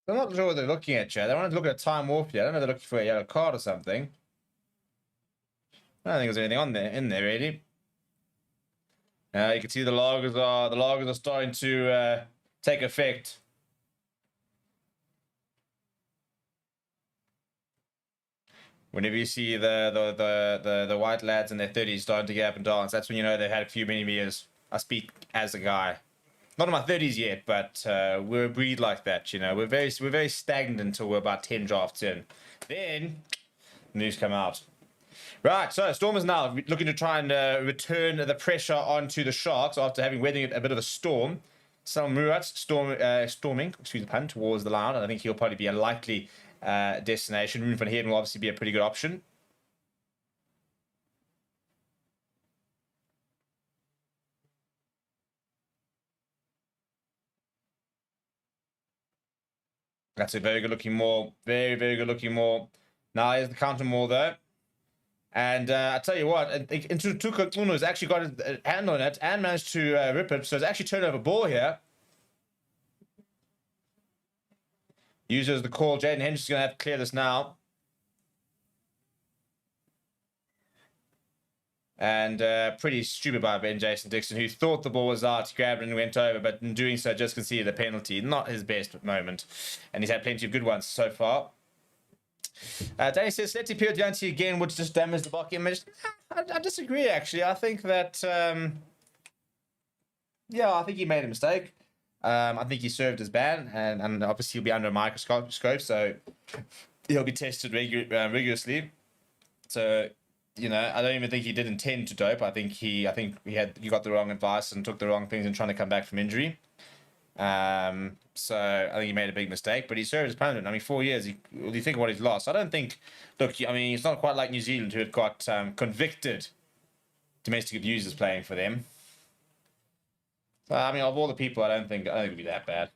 I'm not sure what they're looking at, Chad. They want to look at a time off here. I don't know if they're looking for a yellow card or something. I don't think there's anything in there really. You can see the loggers are starting to take effect. Whenever you see the white lads in their 30s starting to get up and dance, that's when you know they've had a few many years. I speak as a guy. Not in my 30s yet, but we're a breed like that, you know. We're very stagnant until we're about 10 drafts in. Then news come out. Right, so Stormers now looking to try and return the pressure onto the Sharks after having weathered a bit of a storm. Sam Murat storming, excuse the pun, towards the line. And I think he'll probably be a likely destination. Room van Heerden will obviously be a pretty good option. That's a very good looking maul. Very, very good looking maul. Now here's the counter maul though. And I tell you what, Tuka Uno has actually got a hand on it and managed to rip it. So it's actually turnover ball here. Uses the call. Jaden Henderson's going to have to clear this now. And pretty stupid by Ben Jason Dixon, who thought the ball was out, grabbed it and went over, but in doing so just conceded a penalty. Not his best moment. And he's had plenty of good ones so far. Danny says, let's appeal Deontay again, would just damage the block image. I disagree, actually. I think that, yeah, I think he made a mistake. I think he served his ban, and obviously he'll be under a microscope, so he'll be tested rigorously. So, you know, I don't even think he did intend to dope. I think he got the wrong advice and took the wrong things and trying to come back from injury. So I think he made a big mistake, but he served his punishment. I mean, 4 years. You think of what he's lost. I don't think. Look, I mean, it's not quite like New Zealand, who have got convicted domestic abusers playing for them. So, I mean, of all the people, I don't think it'd be that bad.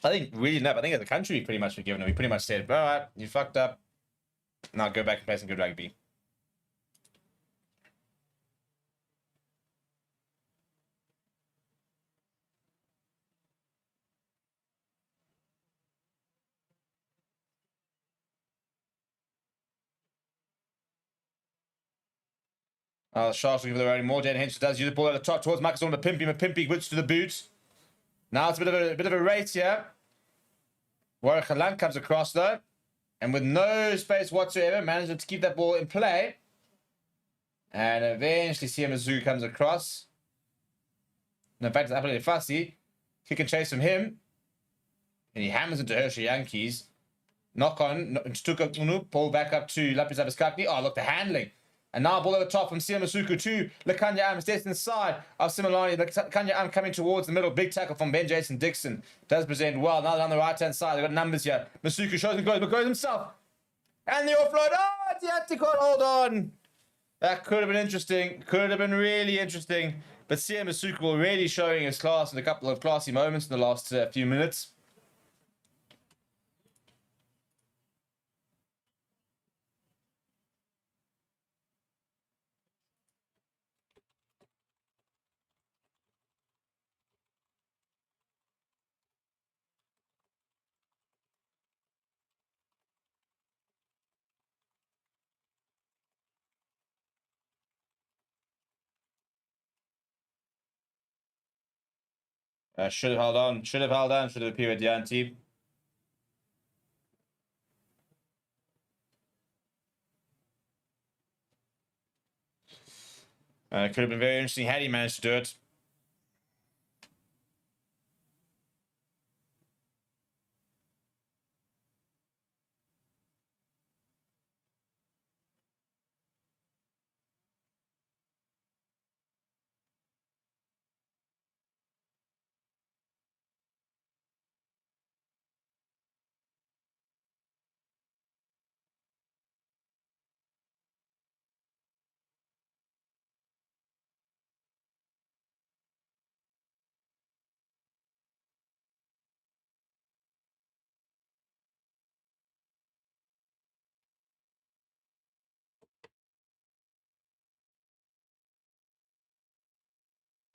I think really enough. I think as a country, we pretty much forgiven him. We pretty much said, "All right, you fucked up. Now go back and play some good rugby." Sharks looking for the road more. Dan Henson does use the ball at the top towards Marcus on the Pimpy. Pimpy whips to the boot. Now it's a bit of a race here. Watchalong comes across though, and with no space whatsoever, manages to keep that ball in play. And eventually, Siamazu comes across. And in fact, it's absolutely fussy. Kick and chase from him, and he hammers into Hershey Yankees. Knock on. Tuka Unu pull back up to Lapis Abiskakni. Oh, look, the handling. And now ball over top from Siamasuku to Lekanya Am. Steps inside of Similani. Lekanya Am coming towards the middle. Big tackle from Ben Jason Dixon. Does present well. Now on the right-hand side. They've got numbers here. Masuku shows and goes, but goes himself. And the offload. Oh, Diati can't hold on. That could have been interesting. Could have been really interesting. But Siamasuku really showing his class in a couple of classy moments in the last few minutes. Should have held on. Should have held on. Should have appeared Dianti. Could have been very interesting had he managed to do it.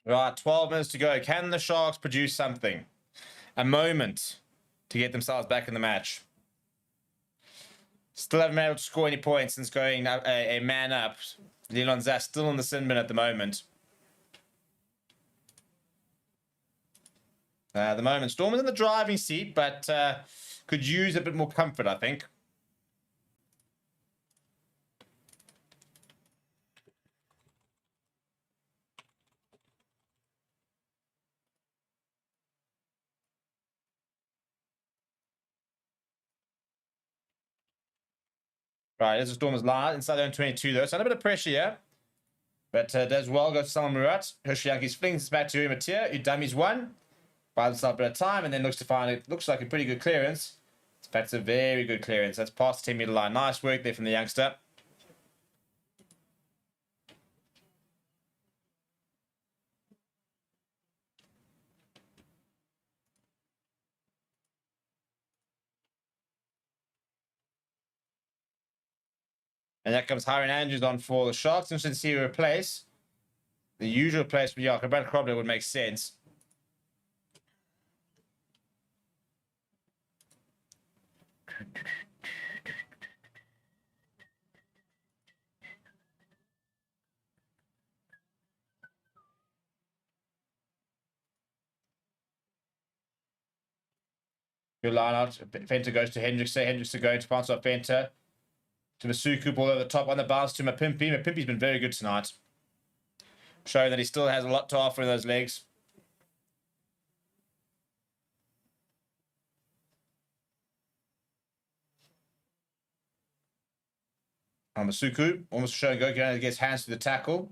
Right, 12 minutes to go. Can the Sharks produce something? A moment to get themselves back in the match. Still haven't been able to score any points since going a man up. Leon Zas still in the sin bin at the moment. At the moment, Storm is in the driving seat, but could use a bit more comfort, I think. Right, there's a Stormers line inside their own 22 though, so under a bit of pressure here. But does well, goes to Salman Murat. Hoshianki's flings back to Matia, who dummies one. Buys himself a bit of time and then looks to find it. Looks like a pretty good clearance. In fact, it's a very good clearance. That's past the 10-meter line. Nice work there from the youngster. And that comes Hiron Andrews on for the Sharks. Interesting to see who replace. The usual place for Jakob Krobler would make sense. Good line out. Fenter goes to Hendrickson. Hendrickson going to pass off Fenter. To Masuku, ball over the top on the bounce to Mapimpi. Mapimpi's been very good tonight. Showing that he still has a lot to offer in those legs. Masuku almost showing go gets hands to the tackle.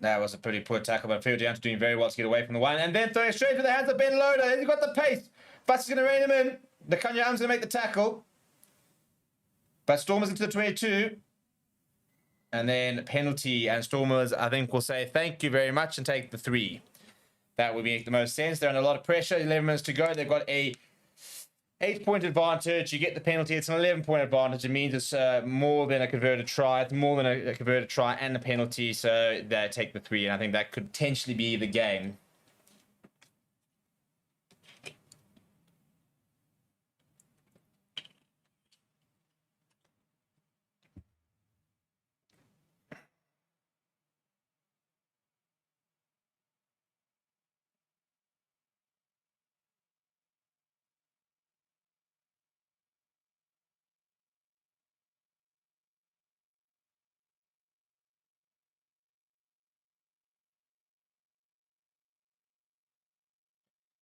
That was a pretty poor tackle, but Field Down doing very well to get away from the one. And then throwing straight to the hands of Ben Loader. He's got the pace. Bus is going to rein him in. The Kanya Arm's going to make the tackle. But Stormers into the 22. And then penalty. And Stormers, I think, will say thank you very much and take the 3. That would make the most sense. They're under a lot of pressure. 11 minutes to go. They've got a 8-point advantage. You get the penalty. It's an 11-point advantage. It means it's more than a converted try. It's more than a converted try and a penalty. So they take the 3. And I think that could potentially be the game.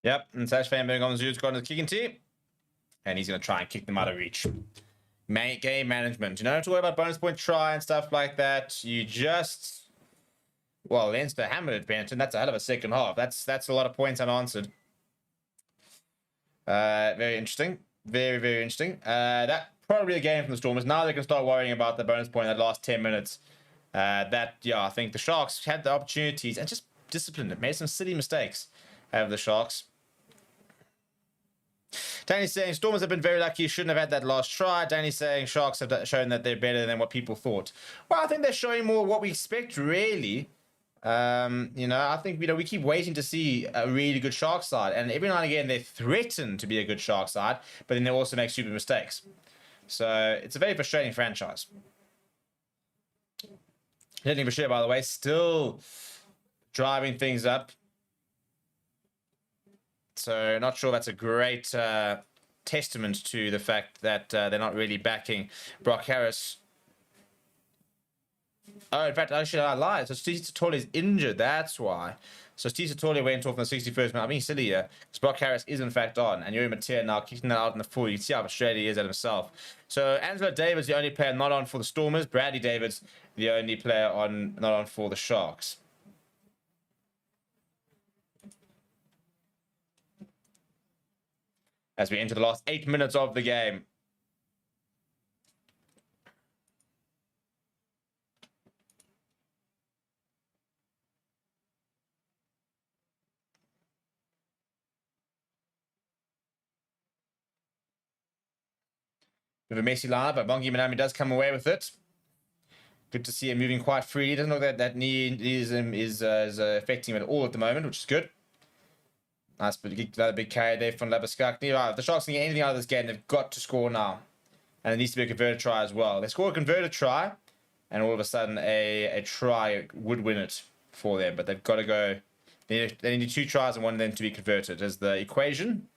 Yep, and Sash Van Bergen's got the kicking tee. And he's going to try and kick them out of reach. Game management. You don't have to worry about bonus point try and stuff like that. You just... Well, Leinster hammered it, Benton. That's a hell of a second half. That's a lot of points unanswered. Very interesting. Very, very interesting. That probably a game from the Stormers. Now they can start worrying about the bonus point in the last 10 minutes. I think the Sharks had the opportunities and just disciplined it. Made some silly mistakes out of the Sharks. Danny's saying Stormers have been very lucky. Shouldn't have had that last try. Danny's saying Sharks have shown that they're better than what people thought. Well, I think they're showing more what we expect, really. I think we keep waiting to see a really good Sharks side, and every now and again they threaten to be a good Sharks side, but then they also make stupid mistakes. So it's a very frustrating franchise. Hitting for sure, by the way, still driving things up. So not sure that's a great testament to the fact that they're not really backing Brock Harris. Oh, in fact, actually, I lied. So Steve Satoli is injured. That's why. So Steve Satoli went off in the 61st minute. I'm being silly here. Because Brock Harris is, in fact, on. And Yuri Matia now kicking that out in the full. You can see how frustrated he is at himself. So Angelo Davis, the only player not on for the Stormers. Bradley Davis, the only player not on for the Sharks. As we enter the last 8 minutes of the game. With a messy lineup, but Bongi Manami does come away with it. Good to see him moving quite freely. Doesn't look like that knee is affecting him at all at the moment, which is good. Nice, but another big carry there from Labuskakny. Right, if the Sharks can get anything out of this game, they've got to score now. And it needs to be a converted try as well. They score a converted try, and all of a sudden a try would win it for them. But they've got to go. They need 2 tries and 1 of them to be converted as the equation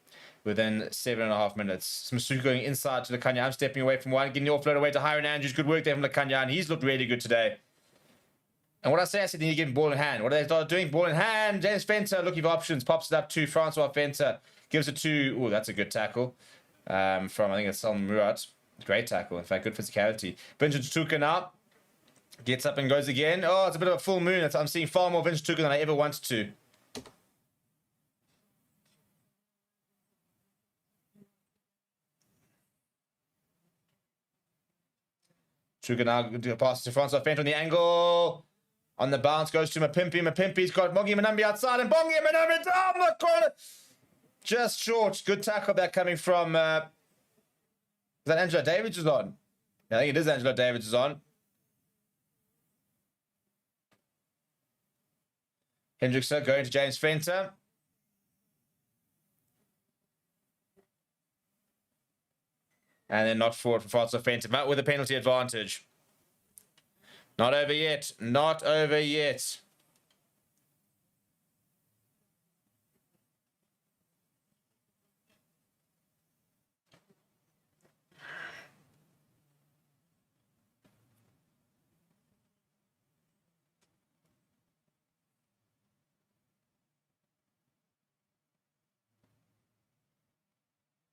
within 7.5 minutes. Masuku going inside to Lekanya. I'm stepping away from one, getting the offload away to Hiron Andrews. Good work there from Lekanya, and he's looked really good today. And what I said they need to give him ball in hand. What do they start doing? Ball in hand. James Fenter looking for options. Pops it up to Francois Fenter. Gives it to... Oh, that's a good tackle. From, I think it's Salman Murat. Great tackle. In fact, good physicality. Vincent Tuka now. Gets up and goes again. Oh, it's a bit of a full moon. I'm seeing far more Vincent Tuka than I ever wanted to. Tuka now do a pass to Francois Fenter on the angle. On the bounce goes to Mapimpi. Mapimpi's got Bongi Manambi outside, and Bongi Manambi down the corner. Just short. Good tackle there coming from... is that Angelo Davids is on? Yeah, I think it is Angelo Davids is on. Hendrickson going to James Fenter. And then not forward for Francois Fenter, but with a penalty advantage. Not over yet. Not over yet.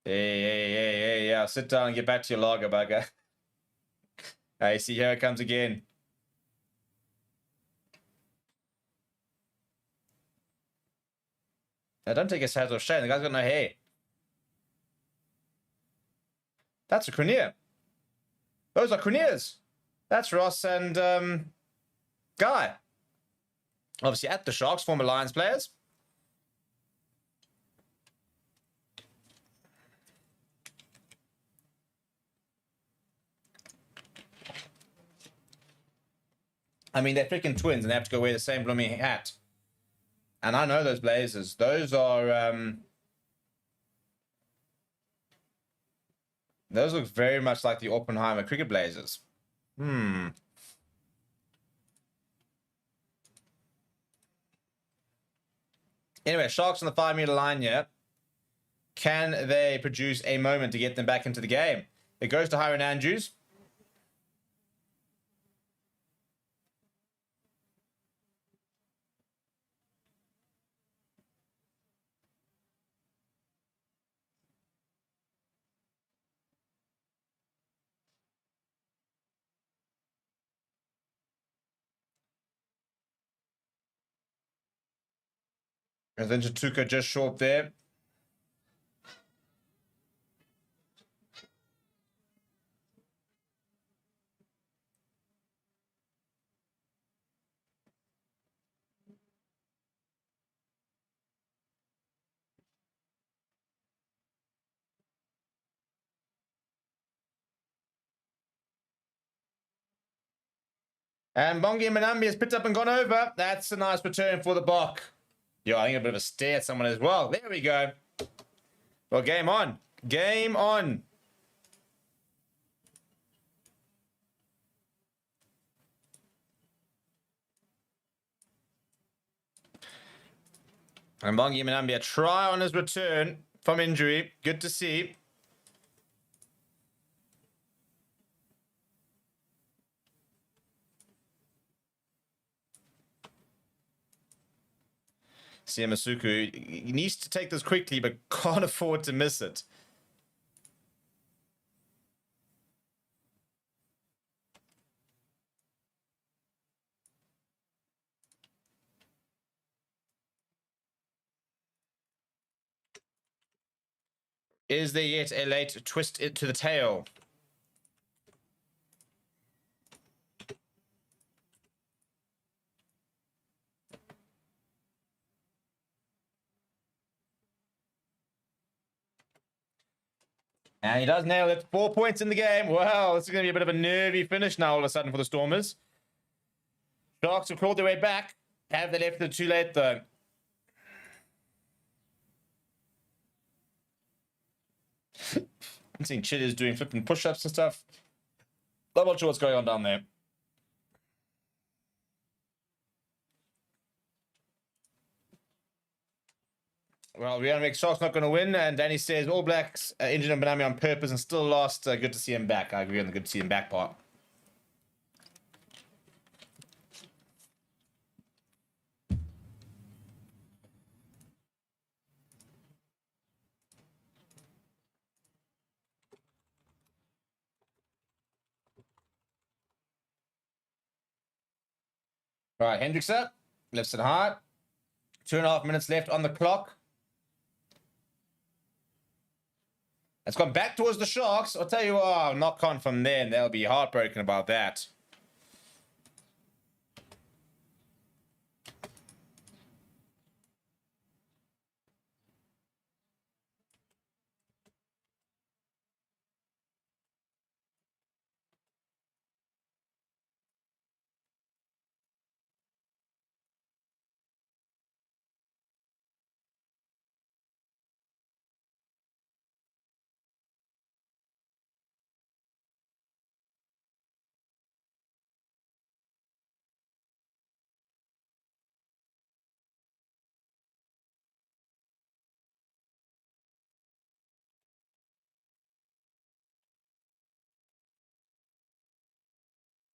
Yeah. Sit down and get back to your lager, bugger. I see, here it comes again. Now, don't take his hat off shame. The guy's got no hair. That's a Cranier. Those are Craniers. That's Ross and Guy. Obviously at the Sharks, former Lions players. I mean, they're freaking twins and they have to go wear the same blooming hat. And I know those Blazers. Those look very much like the Oppenheimer cricket Blazers. Anyway, Sharks on the 5-meter line here. Can they produce a moment to get them back into the game? It goes to Hiron Andrews. And then Jatuka just short there. And Bongi Manambi has picked up and gone over. That's a nice return for the Bok. Yo, I think a bit of a stare at someone as well. There we go. Well, game on. Game on. And Bongi Manambi, a try on his return from injury. Good to see. Siamasuku needs to take this quickly, but can't afford to miss it. Is there yet a late twist to the tail? And he does nail it. 4 points in the game. Wow, this is going to be a bit of a nervy finish now all of a sudden for the Stormers. Sharks have crawled their way back. Have they left it too late, though? I'm seeing Chili's doing flipping push-ups and stuff. I'm not sure what's going on down there. Well, Ryanwick Sharks not going to win, and Danny says All Blacks injured Mbanami on purpose and still lost. Good to see him back. I agree on the good to see him back part. All right, Hendricks up, lifts it hard. 2.5 minutes left on the clock. It's gone back towards the Sharks. I'll tell you what, knock on from there, and they'll be heartbroken about that.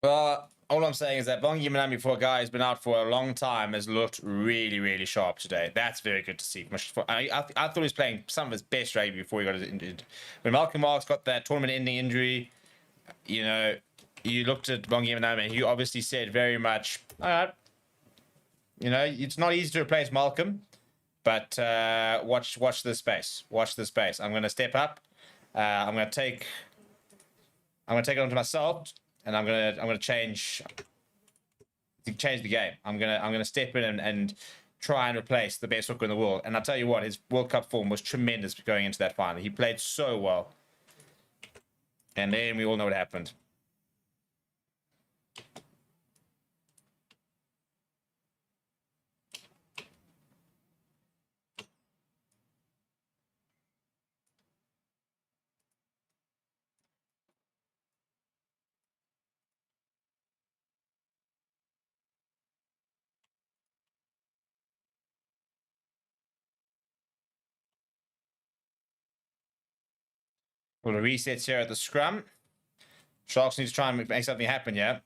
Well, all I'm saying is that Bongi Manami, for a guy who's been out for a long time, has looked really, really sharp today. That's very good to see. I thought he was playing some of his best rugby before he got injured. When Malcolm Marks got that tournament-ending injury, you know, you looked at Bongi Manami, and you obviously said very much, all right, you know, it's not easy to replace Malcolm, but watch this space. Watch this space. I'm going to step up. I'm going to take it onto myself. And I'm gonna change the game. I'm gonna step in and try and replace the best hooker in the world. And I'll tell you what, his World Cup form was tremendous going into that final. He played so well. And then we all know what happened. Well, the resets here at the scrum. Sharks need to try and make something happen, yeah?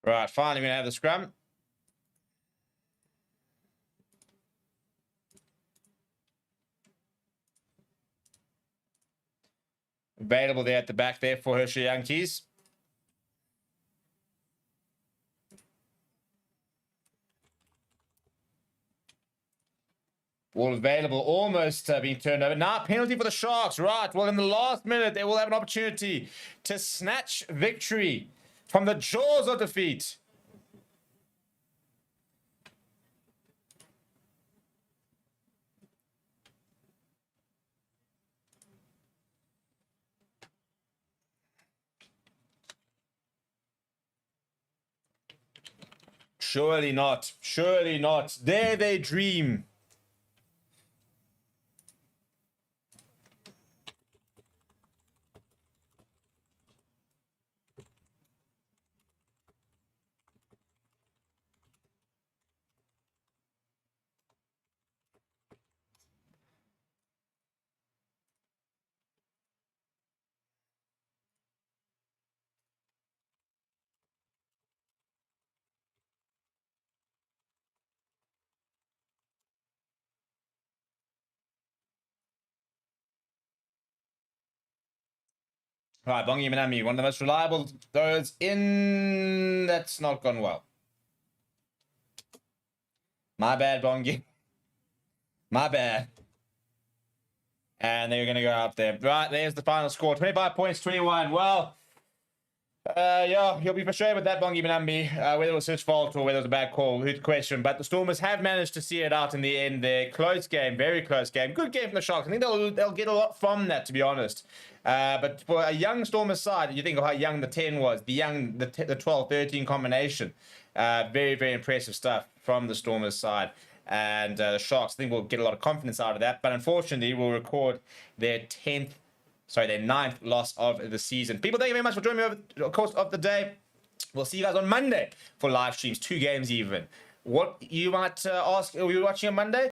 Right, finally we're going to have the scrum. Available there at the back there for Hershey Yankees. All available, almost being turned over. Now, penalty for the Sharks. Right, well, in the last minute, they will have an opportunity to snatch victory from the jaws of defeat. Surely not. Surely not. Dare they dream. Right, Bongi Manami, one of the most reliable throws in. That's not gone well. My bad, Bongi. My bad. And they're going to go up there. Right, there's the final score. 25 points, 21. Well, Yeah, he'll be frustrated with that, Bongi Benambi, whether it was his fault or whether it was a bad call, who'd question. But the Stormers have managed to see it out in the end there. Close game, very close game. Good game from the Sharks. I think they'll get a lot from that, to be honest. But for a young Stormers side, you think of how young the 10 was, the 12-13 combination. Very, very impressive stuff from the Stormers side. And the Sharks, I think, will get a lot of confidence out of that. But unfortunately, we'll record their their 9th loss of the season. People, thank you very much for joining me over the course of the day. We'll see you guys on Monday for live streams, 2 games even. What you might ask, are you watching on Monday?